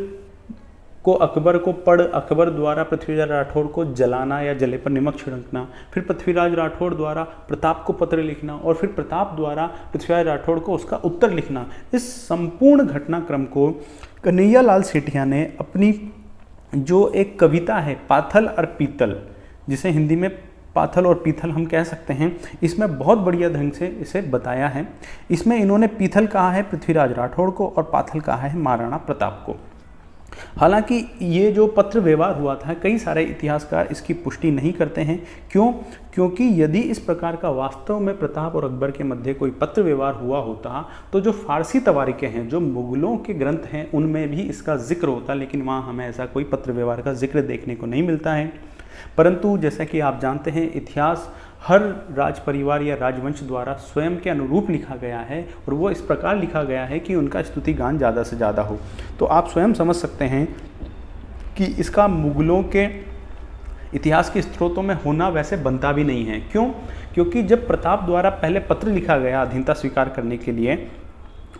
को अकबर को पढ़ अकबर द्वारा पृथ्वीराज राठौड़ को जलाना या जले पर नमक छिड़कना, फिर पृथ्वीराज राठौड़ द्वारा प्रताप को पत्र लिखना और फिर प्रताप द्वारा पृथ्वीराज राठौड़ को उसका उत्तर लिखना, इस संपूर्ण घटनाक्रम को कन्हैयालाल सेठिया ने अपनी जो एक कविता है पाथल और पीतल, जिसे हिंदी में पाथल और पीथल हम कह सकते हैं, इसमें बहुत बढ़िया ढंग से इसे बताया है। इसमें इन्होंने पीथल कहा है पृथ्वीराज राठौड़ को और पाथल कहा है महाराणा प्रताप को। हालांकि ये जो पत्र व्यवहार हुआ था, कई सारे इतिहासकार इसकी पुष्टि नहीं करते हैं। क्यों? क्योंकि यदि इस प्रकार का वास्तव में प्रताप और अकबर के मध्य कोई पत्र व्यवहार हुआ होता तो जो फारसी तवारीखें हैं, जो मुगलों के ग्रंथ हैं, उनमें भी इसका जिक्र होता, लेकिन वहाँ हमें ऐसा कोई पत्र व्यवहार का जिक्र देखने को नहीं मिलता है। परंतु जैसा कि आप जानते हैं, इतिहास हर राज परिवार या राजवंश द्वारा स्वयं के अनुरूप लिखा गया है और वो इस प्रकार लिखा गया है कि उनका स्तुति गान ज़्यादा से ज़्यादा हो। तो आप स्वयं समझ सकते हैं कि इसका मुगलों के इतिहास के स्रोतों में होना वैसे बनता भी नहीं है। क्यों? क्योंकि जब प्रताप द्वारा पहले पत्र लिखा गया अधीनता स्वीकार करने के लिए,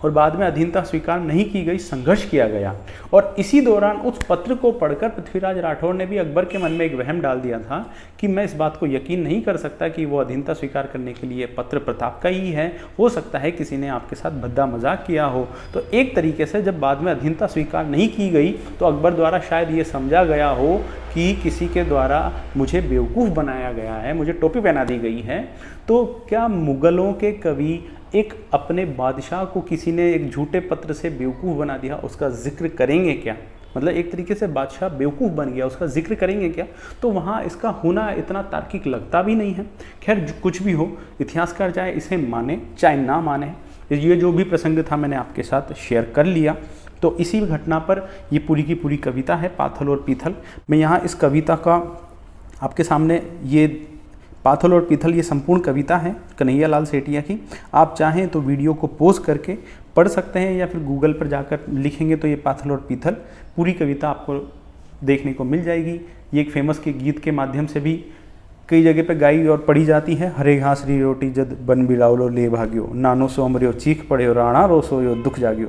और बाद में अधीनता स्वीकार नहीं की गई, संघर्ष किया गया। और इसी दौरान उस पत्र को पढ़कर पृथ्वीराज राठौर ने भी अकबर के मन में एक वहम डाल दिया था कि मैं इस बात को यकीन नहीं कर सकता कि वो अधीनता स्वीकार करने के लिए पत्र प्रताप का ही है, हो सकता है किसी ने आपके साथ भद्दा मजाक किया हो। तो एक तरीके से जब बाद में अधीनता स्वीकार नहीं की गई तो अकबर द्वारा शायद ये समझा गया हो कि किसी के द्वारा मुझे बेवकूफ़ बनाया गया है, मुझे टोपी पहना दी गई है। तो क्या मुग़लों के कवि एक अपने बादशाह को किसी ने एक झूठे पत्र से बेवकूफ़ बना दिया, उसका जिक्र करेंगे क्या? मतलब एक तरीके से बादशाह बेवकूफ़ बन गया, उसका जिक्र करेंगे क्या? तो वहाँ इसका होना इतना तार्किक लगता भी नहीं है। खैर कुछ भी हो, इतिहासकार चाहे इसे माने चाहे ना माने, ये जो भी प्रसंग था मैंने आपके साथ शेयर कर लिया। तो इसी घटना पर ये पूरी की पूरी कविता है पाथल और पीथल। मैं यहाँ इस कविता का आपके सामने, ये पाथल और पीथल ये संपूर्ण कविता है कन्हैया लाल सेठिया की। आप चाहें तो वीडियो को पॉज करके पढ़ सकते हैं या फिर गूगल पर जाकर लिखेंगे तो ये पाथल और पीथल पूरी कविता आपको देखने को मिल जाएगी। ये एक फेमस के गीत के माध्यम से भी कई जगह पे गाई और पढ़ी जाती है। हरे घास री रोटी जद बन बिलावलो ले भाग्यो, नानो सो अमरियो चीख पड़े राणा रोसो यो दुख जाग्यो।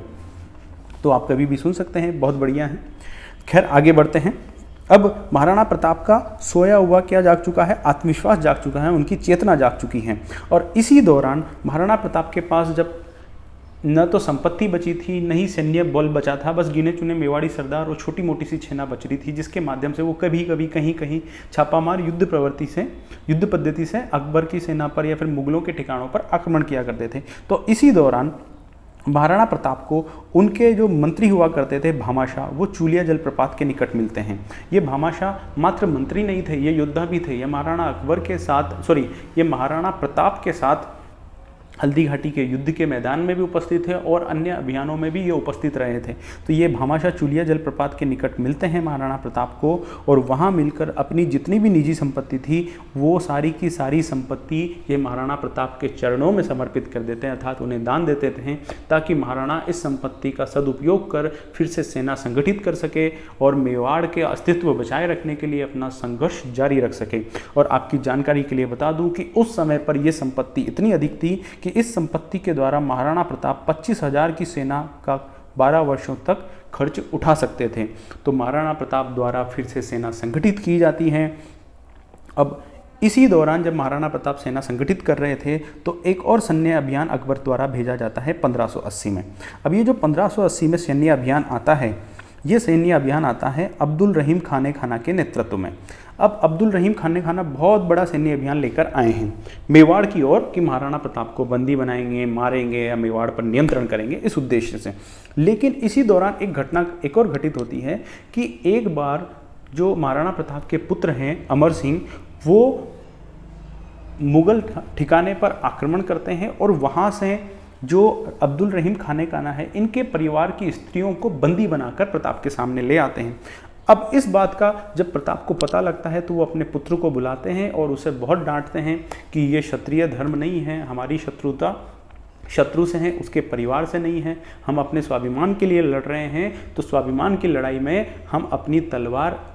तो आप कभी भी सुन सकते हैं, बहुत बढ़िया है। खैर आगे बढ़ते हैं। अब महाराणा प्रताप का सोया हुआ क्या जाग चुका है? आत्मविश्वास जाग चुका है, उनकी चेतना जाग चुकी है। और इसी दौरान महाराणा प्रताप के पास जब न तो संपत्ति बची थी, न ही सैन्य बल बचा था, बस गिने चुने मेवाड़ी सरदार और छोटी मोटी सी सेना बच रही थी, जिसके माध्यम से वो कभी कभी कहीं कहीं छापामार युद्ध पद्धति से अकबर की सेना पर या फिर मुगलों के ठिकानों पर आक्रमण किया करते थे। तो इसी दौरान महाराणा प्रताप को उनके जो मंत्री हुआ करते थे भामाशाह, वो चूलिया जलप्रपात के निकट मिलते हैं। ये भामाशाह मात्र मंत्री नहीं थे, ये योद्धा भी थे। ये महाराणा प्रताप के साथ हल्दी घाटी के युद्ध के मैदान में भी उपस्थित थे और अन्य अभियानों में भी ये उपस्थित रहे थे। तो ये भामाशाह चूलिया जलप्रपात के निकट मिलते हैं महाराणा प्रताप को, और वहाँ मिलकर अपनी जितनी भी निजी संपत्ति थी वो सारी की सारी संपत्ति ये महाराणा प्रताप के चरणों में समर्पित कर देते हैं, अर्थात उन्हें दान देते थे, ताकि महाराणा इस संपत्ति का सदुपयोग कर फिर से सेना संगठित कर सके और मेवाड़ के अस्तित्व बचाए रखने के लिए अपना संघर्ष जारी रख सके। और आपकी जानकारी के लिए बता दूं कि उस समय पर यह संपत्ति इतनी अधिक थी कि इस संपत्ति के द्वारा महाराणा प्रताप 25,000 की सेना का 12 वर्षों तक खर्च उठा सकते थे। तो महाराणा प्रताप द्वारा फिर से सेना संगठित की जाती है। अब इसी दौरान जब महाराणा प्रताप सेना संगठित कर रहे थे तो एक और सैन्य अभियान अकबर द्वारा भेजा जाता है 1580 में। अब ये जो 1580 में सैन्य अभियान आता है, ये सैन्य अभियान आता है अब्दुल रहीम खाने खाना के नेतृत्व में। अब अब्दुल रहीम खाने खाना बहुत बड़ा सैन्य अभियान लेकर आए हैं मेवाड़ की ओर कि महाराणा प्रताप को बंदी बनाएंगे, मारेंगे या मेवाड़ पर नियंत्रण करेंगे, इस उद्देश्य से। लेकिन इसी दौरान एक घटना एक और घटित होती है कि एक बार जो महाराणा प्रताप के पुत्र हैं अमर सिंह, वो मुगल ठिकाने पर आक्रमण करते हैं और वहाँ से जो अब्दुल रहीम खाने खाना है, इनके परिवार की स्त्रियों को बंदी बनाकर प्रताप के सामने ले आते हैं। अब इस बात का जब प्रताप को पता लगता है तो वो अपने पुत्र को बुलाते हैं और उसे बहुत डांटते हैं कि ये क्षत्रिय धर्म नहीं है, हमारी शत्रुता शत्रु से है, उसके परिवार से नहीं है, हम अपने स्वाभिमान के लिए लड़ रहे हैं। तो स्वाभिमान की लड़ाई में हम अपनी तलवार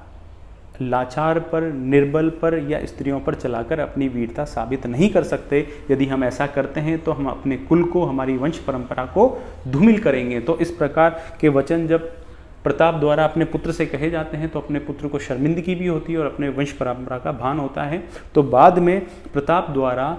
लाचार पर, निर्बल पर या स्त्रियों पर चलाकर अपनी वीरता साबित नहीं कर सकते। यदि हम ऐसा करते हैं तो हम अपने कुल को, हमारी वंश परंपरा को धूमिल करेंगे। तो इस प्रकार के वचन जब प्रताप द्वारा अपने पुत्र से कहे जाते हैं तो अपने पुत्र को शर्मिंदगी भी होती है और अपने वंश परंपरा का भान होता है। तो बाद में प्रताप द्वारा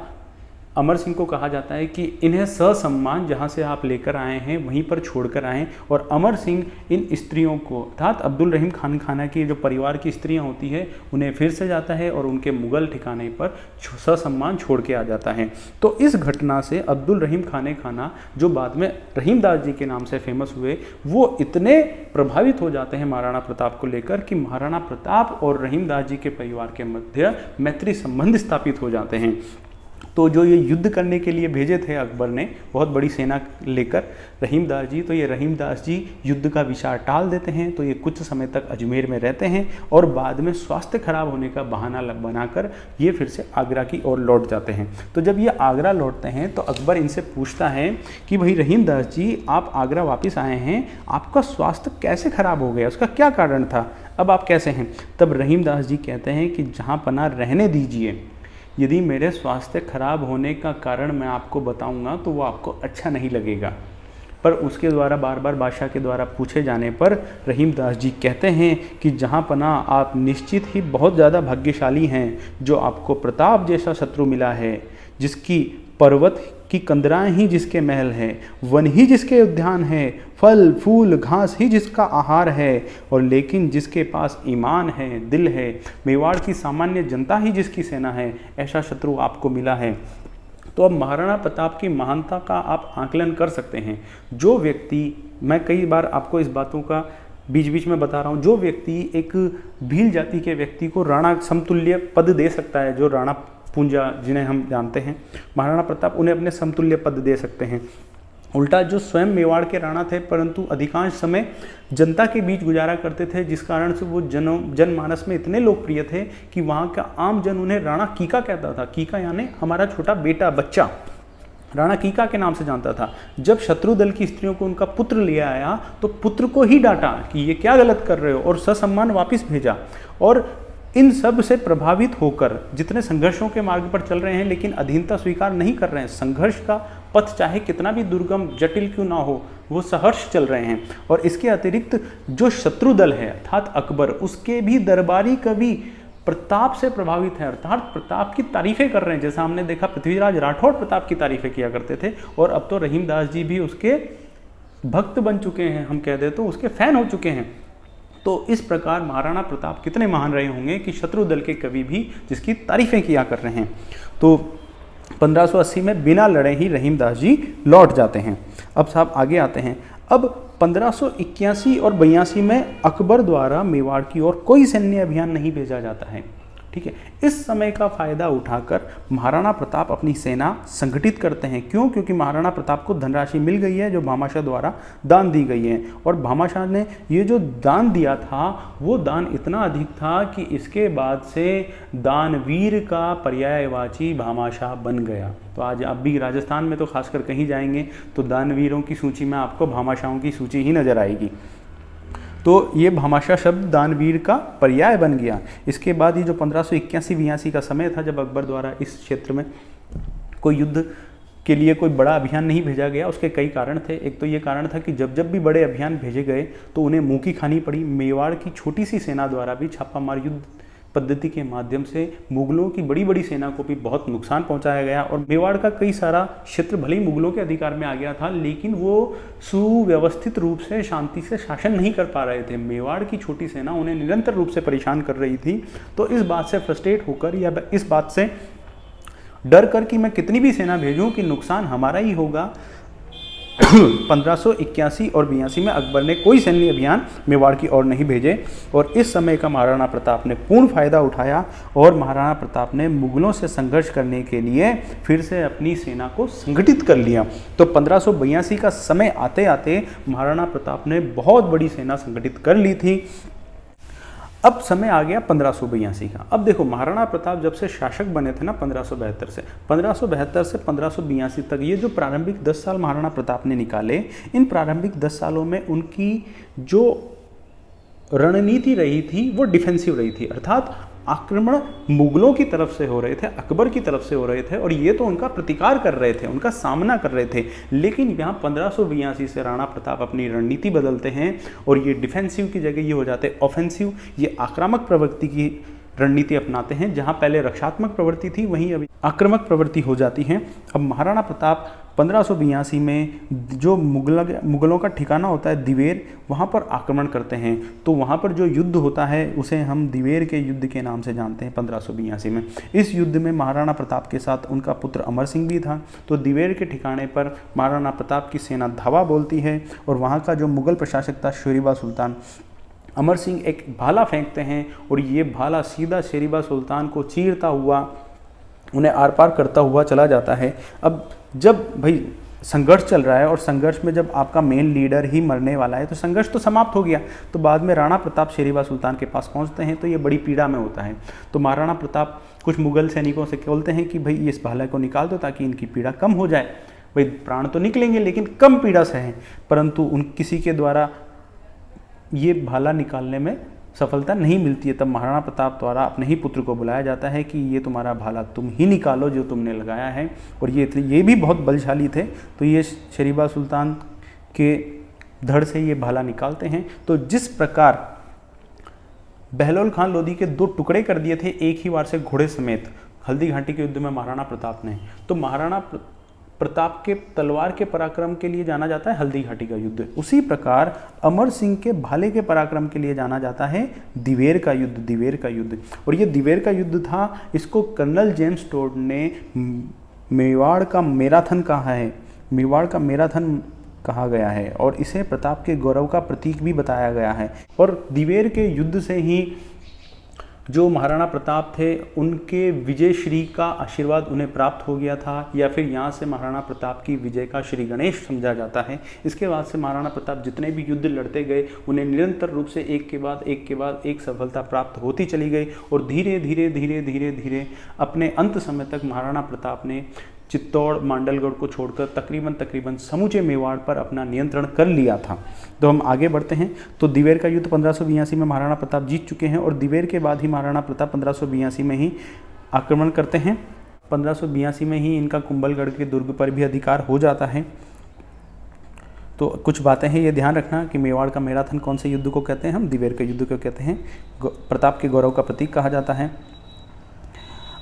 अमर सिंह को कहा जाता है कि इन्हें ससम्मान जहाँ से आप लेकर आए हैं वहीं पर छोड़कर आएँ। और अमर सिंह इन स्त्रियों को, अर्थात अब्दुल रहीम खान खाना की जो परिवार की स्त्रियाँ होती है, उन्हें फिर से जाता है और उनके मुगल ठिकाने पर ससम्मान छोड़ के आ जाता है। तो इस घटना से अब्दुल रहीम खाने खाना, जो बाद में रहीमदास जी के नाम से फेमस हुए, वो इतने प्रभावित हो जाते हैं महाराणा प्रताप को लेकर कि महाराणा प्रताप और रहीमदास जी के परिवार के मध्य मैत्री संबंध स्थापित हो जाते हैं। तो जो ये युद्ध करने के लिए भेजे थे अकबर ने बहुत बड़ी सेना लेकर रहीमदास जी, तो ये रहीमदास जी युद्ध का विचार टाल देते हैं। तो ये कुछ समय तक अजमेर में रहते हैं और बाद में स्वास्थ्य खराब होने का बहाना बनाकर ये फिर से आगरा की ओर लौट जाते हैं। तो जब ये आगरा लौटते हैं तो अकबर इनसे पूछता है कि भाई रहीमदास जी, आप आगरा वापस आए हैं, आपका स्वास्थ्य कैसे खराब हो गया, उसका क्या कारण था, अब आप कैसे हैं? तब रहीमदास जी कहते हैं कि जहाँ पना रहने दीजिए, यदि मेरे स्वास्थ्य खराब होने का कारण मैं आपको बताऊंगा तो वो आपको अच्छा नहीं लगेगा। पर उसके द्वारा बार बार बादशाह के द्वारा पूछे जाने पर रहीम दास जी कहते हैं कि जहाँ पनाह आप निश्चित ही बहुत ज़्यादा भाग्यशाली हैं जो आपको प्रताप जैसा शत्रु मिला है, जिसकी पर्वत की कंदराएं ही जिसके महल हैं, वन ही जिसके उद्यान हैं, फल फूल घास ही जिसका आहार है, और लेकिन जिसके पास ईमान है, दिल है, मेवाड़ की सामान्य जनता ही जिसकी सेना है, ऐसा शत्रु आपको मिला है। तो अब महाराणा प्रताप की महानता का आप आकलन कर सकते हैं। जो व्यक्ति, मैं कई बार आपको इस बातों का बीच बीच में बता रहा हूँ, जो व्यक्ति एक भील जाति के व्यक्ति को राणा समतुल्य पद दे सकता है, जो राणा पूंजा जिन्हें हम जानते हैं, महाराणा प्रताप उन्हें अपने समतुल्य पद दे सकते हैं। उल्टा जो स्वयं मेवाड़ के राणा थे परंतु अधिकांश समय जनता के बीच गुजारा करते थे, जिस कारण से वो जनमानस में इतने लोकप्रिय थे कि वहाँ का आम जन उन्हें राणा कीका कहता था। कीका यानी हमारा छोटा बेटा, बच्चा, राणा कीका के नाम से जानता था। जब शत्रु दल की स्त्रियों को उनका पुत्र ले आया तो पुत्र को ही डांटा कि ये क्या गलत कर रहे हो, और ससम्मान वापस भेजा। और इन सब से प्रभावित होकर जितने संघर्षों के मार्ग पर चल रहे हैं लेकिन अधीनता स्वीकार नहीं कर रहे हैं, संघर्ष का पथ चाहे कितना भी दुर्गम जटिल क्यों ना हो, वो सहर्ष चल रहे हैं। और इसके अतिरिक्त जो शत्रु दल है अर्थात अकबर, उसके भी दरबारी कवि प्रताप से प्रभावित हैं, अर्थात प्रताप की तारीफें कर रहे हैं। जैसा हमने देखा पृथ्वीराज राठौड़ प्रताप की तारीफें किया करते थे, और अब तो रहीम दास जी भी उसके भक्त बन चुके हैं, हम कह दे तो उसके फैन हो चुके हैं। तो इस प्रकार महाराणा प्रताप कितने महान रहे होंगे कि शत्रु दल के कवि भी जिसकी तारीफें किया कर रहे हैं। तो 1580 में बिना लड़े ही रहीम दास जी लौट जाते हैं। अब साहब आगे आते हैं। अब 1581 और 82 में अकबर द्वारा मेवाड़ की ओर कोई सैन्य अभियान नहीं भेजा जाता है। ठीक है, इस समय का फायदा उठाकर महाराणा प्रताप अपनी सेना संगठित करते हैं। क्यों? क्योंकि महाराणा प्रताप को धनराशि मिल गई है जो भामाशाह द्वारा दान दी गई है, और भामाशाह ने ये जो दान दिया था वो दान इतना अधिक था कि इसके बाद से दानवीर का पर्यायवाची भामाशाह बन गया। तो आज आप भी राजस्थान में तो खासकर कहीं जाएंगे तो दानवीरों की सूची में आपको भामाशाहों की सूची ही नजर आएगी। तो ये भामाशाह शब्द दानवीर का पर्याय बन गया। इसके बाद ये जो 1581-82 का समय था जब अकबर द्वारा इस क्षेत्र में कोई युद्ध के लिए कोई बड़ा अभियान नहीं भेजा गया, उसके कई कारण थे। एक तो ये कारण था कि जब जब भी बड़े अभियान भेजे गए तो उन्हें मुँह की खानी पड़ी। मेवाड़ की छोटी सी सेना द्वारा भी छापामार युद्ध पद्धति के माध्यम से मुगलों की बड़ी बड़ी सेना को भी बहुत नुकसान पहुंचाया गया, और मेवाड़ का कई सारा क्षेत्र भले ही मुगलों के अधिकार में आ गया था लेकिन वो सुव्यवस्थित रूप से शांति से शासन नहीं कर पा रहे थे। मेवाड़ की छोटी सेना उन्हें निरंतर रूप से परेशान कर रही थी। तो इस बात से फ्रस्ट्रेट होकर या इस बात से डर कर कि मैं कितनी भी सेना भेजूं कि नुकसान हमारा ही होगा, 1581 और 82 में अकबर ने कोई सैन्य अभियान मेवाड़ की ओर नहीं भेजे। और इस समय का महाराणा प्रताप ने पूर्ण फायदा उठाया और महाराणा प्रताप ने मुगलों से संघर्ष करने के लिए फिर से अपनी सेना को संगठित कर लिया। तो 1582 का समय आते आते महाराणा प्रताप ने बहुत बड़ी सेना संगठित कर ली थी। अब समय आ गया 1582 का। अब देखो महाराणा प्रताप जब से शासक बने थे ना 1572 से 1582 तक, ये जो प्रारंभिक 10 साल महाराणा प्रताप ने निकाले, इन प्रारंभिक 10 सालों में उनकी जो रणनीति रही थी वो डिफेंसिव रही थी, अर्थात आक्रमण मुगलों की तरफ से हो रहे थे, अकबर की तरफ से हो रहे थे, और ये तो उनका प्रतिकार कर रहे थे, उनका सामना कर रहे थे। लेकिन यहाँ 1582 से राणा प्रताप अपनी रणनीति बदलते हैं और ये डिफेंसिव की जगह ये हो जाते हैं ऑफेंसिव। ये आक्रामक प्रवृत्ति की रणनीति अपनाते हैं। जहाँ पहले रक्षात्मक प्रवृत्ति थी वहीं अभी आक्रामक प्रवृत्ति हो जाती है। अब महाराणा प्रताप 1582 में जो मुगलों का ठिकाना होता है दिवेर, वहाँ पर आक्रमण करते हैं। तो वहाँ पर जो युद्ध होता है उसे हम दिवेर के युद्ध के नाम से जानते हैं 1582 में। इस युद्ध में महाराणा प्रताप के साथ उनका पुत्र अमर सिंह भी था। तो दिवेर के ठिकाने पर महाराणा प्रताप की सेना धावा बोलती है और वहाँ का जो मुगल प्रशासक था शेरीबा सुल्तान, अमर सिंह एक भाला फेंकते हैं और ये भाला सीधा शेरीबा सुल्तान को चीरता हुआ उन्हें आर पार करता हुआ चला जाता है। अब जब भाई संघर्ष चल रहा है और संघर्ष में जब आपका मेन लीडर ही मरने वाला है तो संघर्ष तो समाप्त हो गया। तो बाद में राणा प्रताप शेरीबा सुल्तान के पास पहुंचते हैं तो ये बड़ी पीड़ा में होता है। तो महाराणा प्रताप कुछ मुगल सैनिकों से बोलते हैं कि भाई इस भाला को निकाल दो ताकि इनकी पीड़ा कम हो जाए। भाई प्राण तो निकलेंगे लेकिन कम पीड़ा सहें, परंतु उन किसी के द्वारा ये भाला निकालने में सफलता नहीं मिलती है। तब महाराणा प्रताप द्वारा अपने ही पुत्र को बुलाया जाता है कि ये तुम्हारा भाला तुम ही निकालो जो तुमने लगाया है। और ये भी बहुत बलशाली थे। तो ये शेरीबा सुल्तान के धड़ से ये भाला निकालते हैं। तो जिस प्रकार बहलोल खान लोधी के 2 टुकड़े कर दिए थे एक ही वार से घोड़े समेत हल्दी घाटी के युद्ध में महाराणा प्रताप ने, तो महाराणा प्रताप के तलवार के पराक्रम के लिए जाना जाता है हल्दी घाटी का युद्ध। उसी प्रकार अमर सिंह के भाले के पराक्रम के लिए जाना जाता है दिवेर का युद्ध, दिवेर का युद्ध। और ये दिवेर का युद्ध था, इसको कर्नल जेम्स टोड ने मेवाड़ का मैराथन कहा है, मेवाड़ का मैराथन कहा गया है, और इसे प्रताप के गौरव का प्रतीक भी बताया गया है। और दिवेर के युद्ध से ही जो महाराणा प्रताप थे उनके विजयश्री का आशीर्वाद उन्हें प्राप्त हो गया था, या फिर यहाँ से महाराणा प्रताप की विजय का श्री गणेश समझा जाता है। इसके बाद से महाराणा प्रताप जितने भी युद्ध लड़ते गए उन्हें निरंतर रूप से एक के बाद एक के बाद एक सफलता प्राप्त होती चली गई, और धीरे धीरे धीरे धीरे धीरे अपने अंत समय तक महाराणा प्रताप ने चित्तौड़ मांडलगढ़ को छोड़कर तकरीबन समूचे मेवाड़ पर अपना नियंत्रण कर लिया था। तो हम आगे बढ़ते हैं। तो दिवेर का युद्ध 1582 में महाराणा प्रताप जीत चुके हैं, और दिवेर के बाद ही महाराणा प्रताप 1582 में ही आक्रमण करते हैं। 1582 में ही इनका कुंभलगढ़ के दुर्ग पर भी अधिकार हो जाता है। तो कुछ बातें हैं, ये ध्यान रखना कि मेवाड़ का मैराथन कौन से युद्ध को कहते हैं, हम दिवेर के युद्ध को कहते हैं। प्रताप के गौरव का प्रतीक कहा जाता है।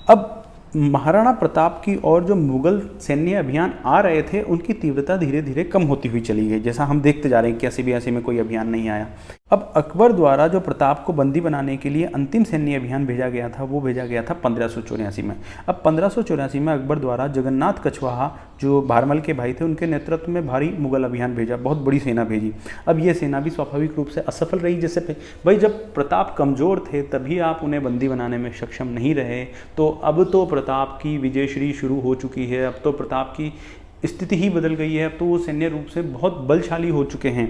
अब महाराणा प्रताप की ओर जो मुगल सैन्य अभियान आ रहे थे उनकी तीव्रता धीरे धीरे कम होती हुई चली गई, जैसा हम देखते जा रहे हैं। 81-82 में कोई अभियान नहीं आया। अब अकबर द्वारा जो प्रताप को बंदी बनाने के लिए अंतिम सैन्य अभियान भेजा गया था वो भेजा गया था 1584 में। अब 1584 में अकबर द्वारा जगन्नाथ कछवाहा जो भारमल के भाई थे उनके नेतृत्व में भारी मुगल अभियान भेजा, बहुत बड़ी सेना भेजी। अब ये सेना भी स्वाभाविक रूप से असफल रही। जैसे भाई जब प्रताप कमज़ोर थे तभी आप उन्हें बंदी बनाने में सक्षम नहीं रहे, तो अब तो प्रताप की विजयश्री शुरू हो चुकी है, अब तो प्रताप की स्थिति ही बदल गई है, अब तो वो सैन्य रूप से बहुत बलशाली हो चुके हैं,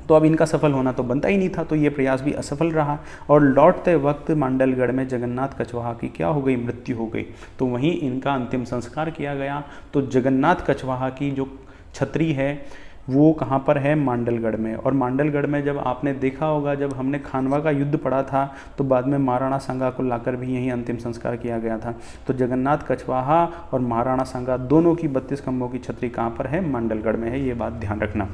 तो अब इनका सफल होना तो बनता ही नहीं था। तो ये प्रयास भी असफल रहा, और लौटते वक्त मांडलगढ़ में जगन्नाथ कछवाहा की क्या हो गई, मृत्यु हो गई। तो वहीं इनका अंतिम संस्कार किया गया। तो जगन्नाथ कछवाहा की जो छतरी है वो कहाँ पर है, मांडलगढ़ में। और मांडलगढ़ में जब आपने देखा होगा, जब हमने खानवा का युद्ध पढ़ा था तो बाद में महाराणा सांगा को लाकर भी यहीं अंतिम संस्कार किया गया था। तो जगन्नाथ कछवाहा और महाराणा सांगा दोनों की 32 खंभों की छतरी कहाँ पर है, मांडलगढ़ में है, ये बात ध्यान रखना।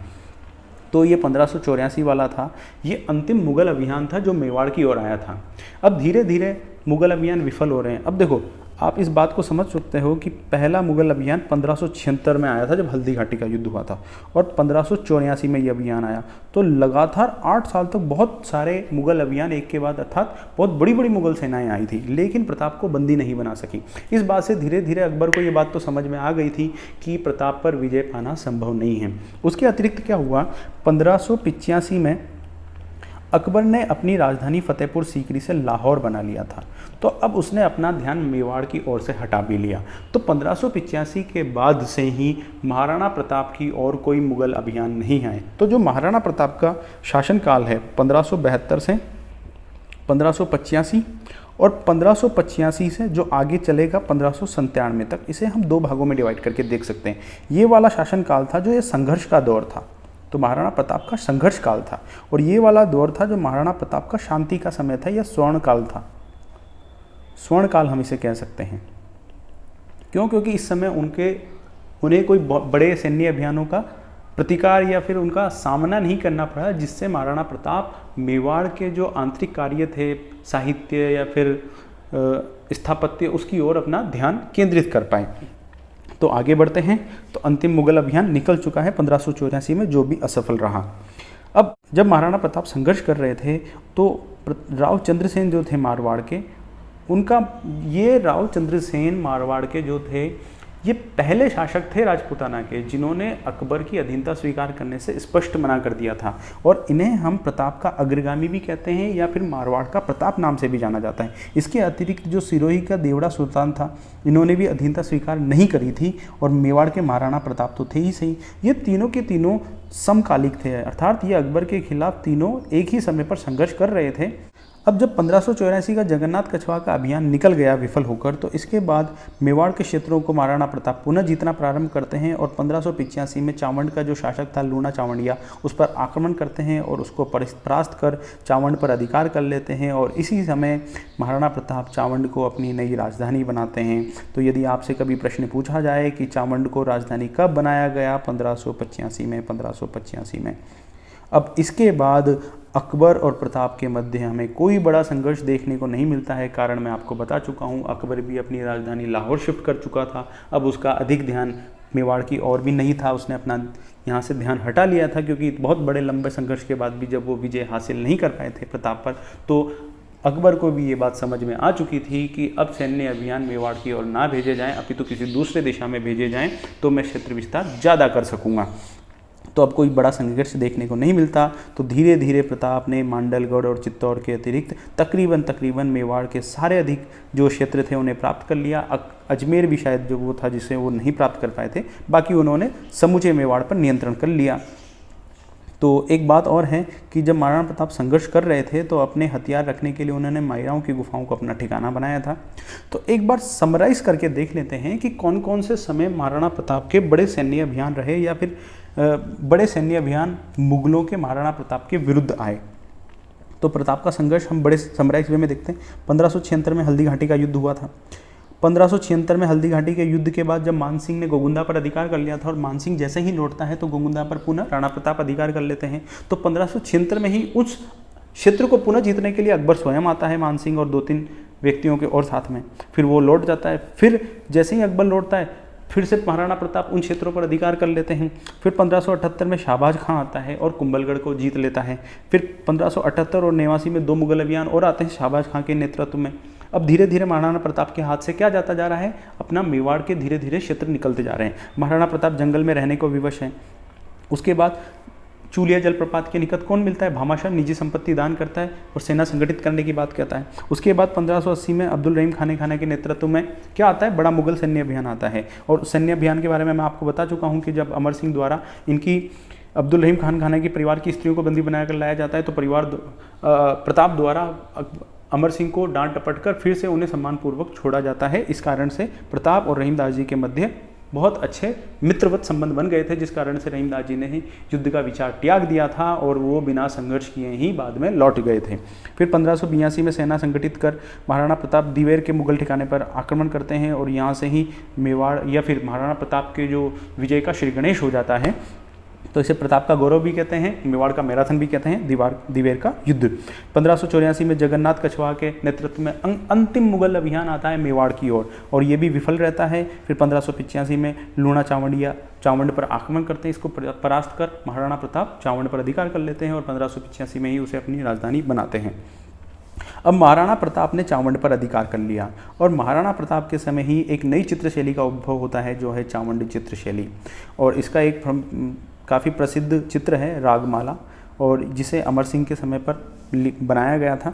तो ये 1584 वाला था, ये अंतिम मुगल अभियान था जो मेवाड़ की ओर आया था। अब धीरे धीरे मुगल अभियान विफल हो रहे हैं। अब देखो, आप इस बात को समझ सकते हो कि पहला मुगल अभियान 1576 में आया था जब हल्दी घाटी का युद्ध हुआ था, और 1584 में ये अभियान आया। तो लगातार 8 साल तक बहुत सारे मुगल अभियान एक के बाद अर्थात बहुत बड़ी बड़ी मुगल सेनाएं आई थी, लेकिन प्रताप को बंदी नहीं बना सकी। इस बात से धीरे धीरे अकबर को ये बात तो समझ में आ गई थी कि प्रताप पर विजय पाना संभव नहीं है। उसके अतिरिक्त क्या हुआ, 1585 में अकबर ने अपनी राजधानी फतेहपुर सीकरी से लाहौर बना लिया था। तो अब उसने अपना ध्यान मेवाड़ की ओर से हटा भी लिया। तो 1585 के बाद से ही महाराणा प्रताप की ओर कोई मुगल अभियान नहीं आए। तो जो महाराणा प्रताप का शासनकाल है 1572 से 1585 और 1585 से जो आगे चलेगा 1597 तक, इसे हम 2 भागों में डिवाइड करके देख सकते हैं। ये वाला शासनकाल था जो ये संघर्ष का दौर था, तो महाराणा प्रताप का संघर्ष काल था। और ये वाला दौर था जो महाराणा प्रताप का शांति का समय था या स्वर्ण काल था। स्वर्ण काल हम इसे कह सकते हैं। क्यों? क्योंकि इस समय उन्हें कोई बड़े सैन्य अभियानों का प्रतिकार या फिर उनका सामना नहीं करना पड़ा, जिससे महाराणा प्रताप मेवाड़ के जो आंतरिक कार्य थे, साहित्य या फिर स्थापत्य, उसकी ओर अपना ध्यान केंद्रित कर पाए। तो आगे बढ़ते हैं। तो अंतिम मुगल अभियान निकल चुका है 1584 में, जो भी असफल रहा। अब जब महाराणा प्रताप संघर्ष कर रहे थे तो राव चंद्रसेन जो थे मारवाड़ के, उनका ये राव चंद्रसेन मारवाड़ के जो थे ये पहले शासक थे राजपूताना के, जिन्होंने अकबर की अधीनता स्वीकार करने से स्पष्ट मना कर दिया था। और इन्हें हम प्रताप का अग्रगामी भी कहते हैं या फिर मारवाड़ का प्रताप नाम से भी जाना जाता है। इसके अतिरिक्त जो सिरोही का देवड़ा सुल्तान था, इन्होंने भी अधीनता स्वीकार नहीं करी थी। और मेवाड़ के महाराणा प्रताप तो थे ही सही, ये तीनों के तीनों समकालिक थे, अर्थात ये अकबर के खिलाफ तीनों एक ही समय पर संघर्ष कर रहे थे। अब जब 1584 का जगन्नाथ कछवाहा का अभियान निकल गया विफल होकर, तो इसके बाद मेवाड़ के क्षेत्रों को महाराणा प्रताप पुनः जीतना प्रारंभ करते हैं और 1585 में चावंड का जो शासक था लूणा चावंडिया, उस पर आक्रमण करते हैं और उसको परास्त कर चावंड पर अधिकार कर लेते हैं। और इसी समय महाराणा प्रताप चावंड को अपनी नई राजधानी बनाते हैं। तो यदि आपसे कभी प्रश्न पूछा जाए कि चावंड को राजधानी कब बनाया गया, 1585 में। अब इसके बाद अकबर और प्रताप के मध्य हमें कोई बड़ा संघर्ष देखने को नहीं मिलता है। कारण मैं आपको बता चुका हूँ, अकबर भी अपनी राजधानी लाहौर शिफ्ट कर चुका था। अब उसका अधिक ध्यान मेवाड़ की ओर भी नहीं था, उसने अपना यहाँ से ध्यान हटा लिया था, क्योंकि बहुत बड़े लंबे संघर्ष के बाद भी जब वो विजय हासिल नहीं कर पाए थे प्रताप पर, तो अकबर को भी ये बात समझ में आ चुकी थी कि अब सैन्य अभियान मेवाड़ की ओर ना भेजे जाएँ, अपितु किसी दूसरे दिशा में भेजे जाएँ, तो मैं क्षेत्र विस्तार ज़्यादा कर सकूँगा। तो अब कोई बड़ा संघर्ष देखने को नहीं मिलता। तो धीरे धीरे प्रताप ने मांडलगढ़ और चित्तौड़ के अतिरिक्त तकरीबन मेवाड़ के सारे अधिक जो क्षेत्र थे उन्हें प्राप्त कर लिया। अजमेर भी शायद जो वो था जिसे वो नहीं प्राप्त कर पाए थे, बाकी उन्होंने समूचे मेवाड़ पर नियंत्रण कर लिया। तो एक बात और है कि जब महाराणा प्रताप संघर्ष कर रहे थे तो अपने हथियार रखने के लिए उन्होंने मायराओं की गुफाओं को अपना ठिकाना बनाया था। तो एक बार समराइज करके देख लेते हैं कि कौन कौन से समय महाराणा प्रताप के बड़े सैन्य अभियान रहे या फिर बड़े सैन्य अभियान मुगलों के महाराणा प्रताप के विरुद्ध आए। तो प्रताप का संघर्ष हम बड़े समराइज वे में देखते हैं। 1576 में हल्दी घाटी का युद्ध हुआ था। 1576 में हल्दी घाटी के युद्ध के बाद जब मानसिंह ने गोगुंदा पर अधिकार कर लिया था और मानसिंह जैसे ही लौटता है तो गोगुंदा पर पुनः राणा प्रताप अधिकार कर लेते हैं। तो 1576 में ही उस क्षेत्र को पुनः जीतने के लिए अकबर स्वयं आता है, मानसिंह और 2-3 व्यक्तियों के और साथ में। फिर वो लौट जाता है। फिर जैसे ही अकबर लौटता है फिर से महाराणा प्रताप उन क्षेत्रों पर अधिकार कर लेते हैं। फिर 1578 में शाहबाज खां आता है और कुंभलगढ़ को जीत लेता है। फिर 1578 और 89 में 2 मुगल अभियान और आते हैं शाहबाज खां के नेतृत्व में। अब धीरे धीरे महाराणा प्रताप के हाथ से क्या जाता जा रहा है, अपना मेवाड़ के धीरे धीरे क्षेत्र निकलते जा रहे हैं। महाराणा प्रताप जंगल में रहने को विवश हैं। उसके बाद चूलिया जलप्रपात के निकट कौन मिलता है, भामाशाह निजी संपत्ति दान करता है और सेना संगठित करने की बात कहता है। उसके बाद 1580 में अब्दुल रहीम खाने के नेतृत्व में क्या आता है, बड़ा मुगल सैन्य अभियान आता है। और सैन्य अभियान के बारे में मैं आपको बता चुका हूँ कि जब अमर सिंह द्वारा इनकी अब्दुल रहीम खाने के परिवार की स्त्रियों को बंदी बनाकर लाया जाता है, तो प्रताप द्वारा अमर सिंह को डांट डपट कर फिर से उन्हें सम्मानपूर्वक छोड़ा जाता है। इस कारण से प्रताप और रहीमदास जी के मध्य बहुत अच्छे मित्रवत संबंध बन गए थे, जिस कारण से रहीमदास जी ने ही युद्ध का विचार त्याग दिया था और वो बिना संघर्ष किए ही बाद में लौट गए थे। फिर 1582 में सेना संगठित कर महाराणा प्रताप दिवेर के मुगल ठिकाने पर आक्रमण करते हैं और यहाँ से ही मेवाड़ या फिर महाराणा प्रताप के जो विजय का श्री गणेश हो जाता है। तो इसे प्रताप का गौरव भी कहते हैं, मेवाड़ का मैराथन भी कहते हैं, दिवेर का युद्ध। 1584 में जगन्नाथ कछवाहा के नेतृत्व में अंतिम मुगल अभियान आता है मेवाड़ की ओर और ये भी विफल रहता है। फिर 1585 में लूणा चावंड पर आक्रमण करते हैं, इसको परास्त कर महाराणा प्रताप चावंड पर अधिकार कर लेते हैं और 1585 में ही उसे अपनी राजधानी बनाते हैं। अब महाराणा प्रताप ने चावंड पर अधिकार कर लिया और महाराणा प्रताप के समय ही एक नई चित्रशैली का उद्भव होता है जो है चावंडी चित्रशैली। और इसका एक काफ़ी प्रसिद्ध चित्र है रागमाला, और जिसे अमर सिंह के समय पर बनाया गया था।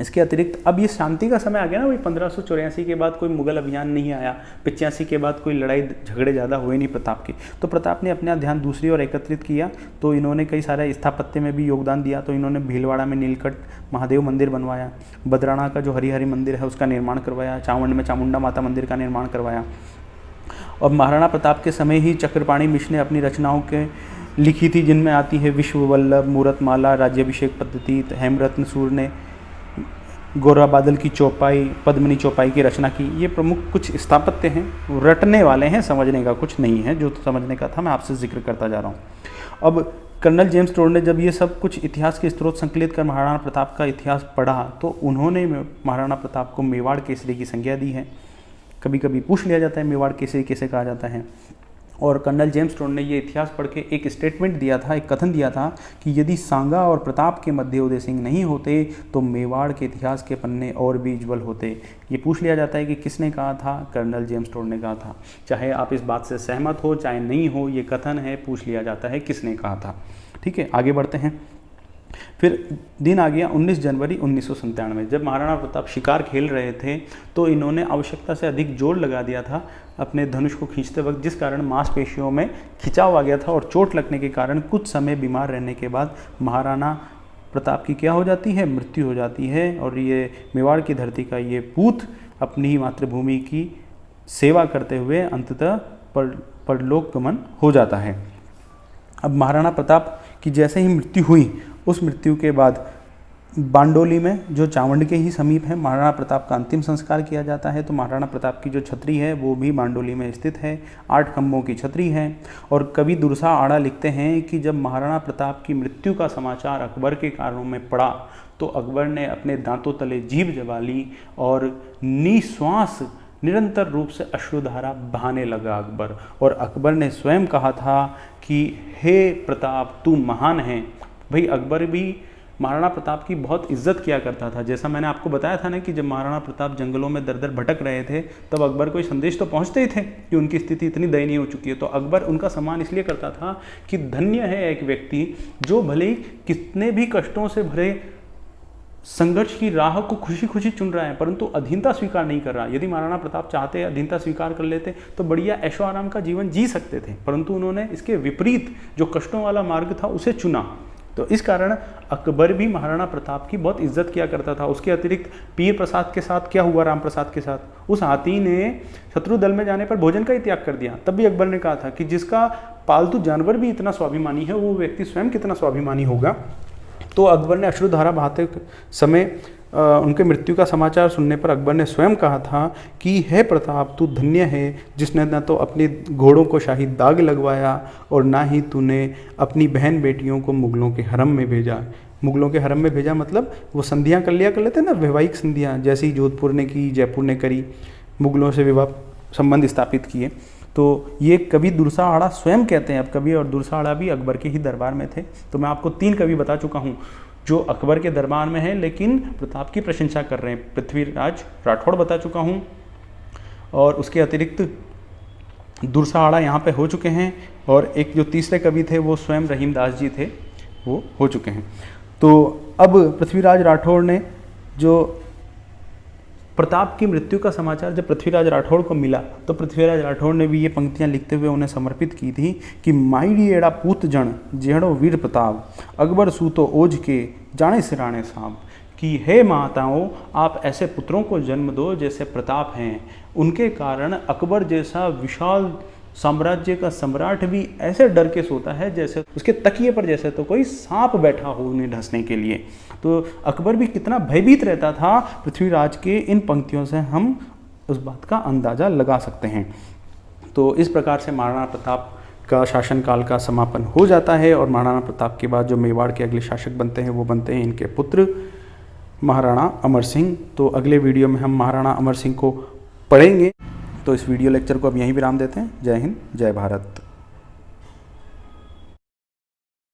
इसके अतिरिक्त अब ये शांति का समय आ गया ना, वही 1584 के बाद कोई मुगल अभियान नहीं आया, 85 के बाद कोई लड़ाई झगड़े ज़्यादा हुए नहीं प्रताप की, तो प्रताप ने अपना ध्यान दूसरी ओर एकत्रित किया। तो इन्होंने कई सारे स्थापत्य में भी योगदान दिया। तो इन्होंने भीलवाड़ा में नीलकंठ महादेव मंदिर बनवाया, बदराना का जो हरिहरि मंदिर है उसका निर्माण करवाया, चावंड में चामुंडा माता मंदिर का निर्माण करवाया। और महाराणा प्रताप के समय ही चक्रपाणी मिश्र ने अपनी रचनाओं के लिखी थी, जिनमें आती है विश्ववल्लभ, मूरतमाला, राज्याभिषेक पद्धति। हेमरत्न सूर ने गोरा बादल की चौपाई, पद्मिनी चौपाई की रचना की। ये प्रमुख कुछ स्थापत्य हैं, रटने वाले हैं, समझने का कुछ नहीं है। जो समझने का था मैं आपसे जिक्र करता जा रहा हूँ। अब कर्नल जेम्स टोड ने जब ये सब कुछ इतिहास के स्रोत संकलित कर महाराणा प्रताप का इतिहास पढ़ा तो उन्होंने महाराणा प्रताप को मेवाड़ केसरी की संज्ञा दी है। कभी कभी पूछ लिया जाता है मेवाड़ केसरी कैसे कहा जाता है। और कर्नल जेम्स टोड ने ये इतिहास पढ़ के एक स्टेटमेंट दिया था, एक कथन दिया था कि यदि सांगा और प्रताप के मध्य उदय सिंह नहीं होते तो मेवाड़ के इतिहास के पन्ने और भी उज्ज्वल होते। ये पूछ लिया जाता है कि किसने कहा था, कर्नल जेम्स टोड ने कहा था। चाहे आप इस बात से सहमत हो चाहे नहीं हो, ये कथन है, पूछ लिया जाता है किसने कहा था। ठीक है, आगे बढ़ते हैं। फिर दिन आ गया 19 जनवरी 1997। जब महाराणा प्रताप शिकार खेल रहे थे तो इन्होंने आवश्यकता से अधिक जोर लगा दिया था अपने धनुष को खींचते वक्त, जिस कारण मांसपेशियों में खिंचाव आ गया था और चोट लगने के कारण कुछ समय बीमार रहने के बाद महाराणा प्रताप की क्या हो जाती है, मृत्यु हो जाती है और ये मेवाड़ की धरती का ये पूत अपनी मातृभूमि की सेवा करते हुए अंततः परलोक गमन हो जाता है। अब महाराणा प्रताप की जैसे ही मृत्यु हुई, उस मृत्यु के बाद बांडोली में, जो चावंड के ही समीप है, महाराणा प्रताप का अंतिम संस्कार किया जाता है। तो महाराणा प्रताप की जो छतरी है वो भी बांडोली में स्थित है, 8 खंभों की छतरी है। और कवि दुर्सा आड़ा लिखते हैं कि जब महाराणा प्रताप की मृत्यु का समाचार अकबर के कानों में पड़ा तो अकबर ने अपने दांतों तले जीभ दबा ली और निश्वास निरंतर रूप से अश्रुधारा बहाने लगा अकबर। और अकबर ने स्वयं कहा था कि हे प्रताप तू महान है। भाई अकबर भी महाराणा प्रताप की बहुत इज्जत किया करता था। जैसा मैंने आपको बताया था ना कि जब महाराणा प्रताप जंगलों में दर दर भटक रहे थे तब अकबर को संदेश तो पहुंचते ही थे कि उनकी स्थिति इतनी दयनीय हो चुकी है। तो अकबर उनका सम्मान इसलिए करता था कि धन्य है एक व्यक्ति जो भले ही कितने भी कष्टों से भरे संघर्ष की राह को खुशी खुशी चुन रहा है परंतु अधीनता स्वीकार नहीं कर रहा। यदि महाराणा प्रताप चाहते अधीनता स्वीकार कर लेते तो बढ़िया ऐशो आराम का जीवन जी सकते थे, परंतु उन्होंने इसके विपरीत जो कष्टों वाला मार्ग था उसे चुना। तो इस कारण अकबर भी महाराणा प्रताप की बहुत इज्जत किया करता था। उसके अतिरिक्त पीर प्रसाद के साथ क्या हुआ, राम प्रसाद के साथ, उस हाथी ने शत्रु दल में जाने पर भोजन का ही त्याग कर दिया। तब भी अकबर ने कहा था कि जिसका पालतू जानवर भी इतना स्वाभिमानी है वो व्यक्ति स्वयं कितना स्वाभिमानी होगा। तो अकबर ने अश्रुधारा बहाते समय उनके मृत्यु का समाचार सुनने पर अकबर ने स्वयं कहा था कि हे प्रताप तू धन्य है जिसने न तो अपने घोड़ों को शाही दाग लगवाया और ना ही तूने अपनी बहन बेटियों को मुगलों के हरम में भेजा। मुगलों के हरम में भेजा मतलब वो संधियाँ कर लेते ना, वैवाहिक संधियाँ, जैसी जोधपुर ने की, जयपुर ने करी, मुगलों से विवाह संबंध स्थापित किए। तो ये कवि दुर्सा आड़ा स्वयं कहते हैं। अब कवि और दुर्सा आड़ा भी अकबर के ही दरबार में थे। तो मैं आपको 3 कवि बता चुका हूँ जो अकबर के दरबार में है लेकिन प्रताप की प्रशंसा कर रहे हैं। पृथ्वीराज राठौड़ बता चुका हूँ और उसके अतिरिक्त दुर्सा आड़ा यहाँ पे हो चुके हैं और एक जो तीसरे कवि थे वो स्वयं रहीमदास जी थे, वो हो चुके हैं। तो अब पृथ्वीराज राठौड़ ने जो प्रताप की मृत्यु का समाचार जब पृथ्वीराज राठौड़ को मिला तो पृथ्वीराज राठौड़ ने भी ये पंक्तियाँ लिखते हुए उन्हें समर्पित की थी कि माईडी एड़ा पूत जन जेहड़ो वीर प्रताप अकबर सूतो ओझ के जाने सिराने साहब, कि हे माताओं आप ऐसे पुत्रों को जन्म दो जैसे प्रताप हैं। उनके कारण अकबर जैसा विशाल साम्राज्य का सम्राट भी ऐसे डर के सोता है जैसे उसके तकिए पर जैसे तो कोई सांप बैठा हो उन्हें ढसने के लिए। तो अकबर भी कितना भयभीत रहता था, पृथ्वीराज के इन पंक्तियों से हम उस बात का अंदाज़ा लगा सकते हैं। तो इस प्रकार से महाराणा प्रताप का शासनकाल का समापन हो जाता है और महाराणा प्रताप के बाद जो मेवाड़ के अगले शासक बनते हैं वो बनते हैं इनके पुत्र महाराणा अमर सिंह। तो अगले वीडियो में हम महाराणा अमर सिंह को पढ़ेंगे। तो इस वीडियो लेक्चर को अब यहीं विराम देते हैं। जय हिंद, जय भारत।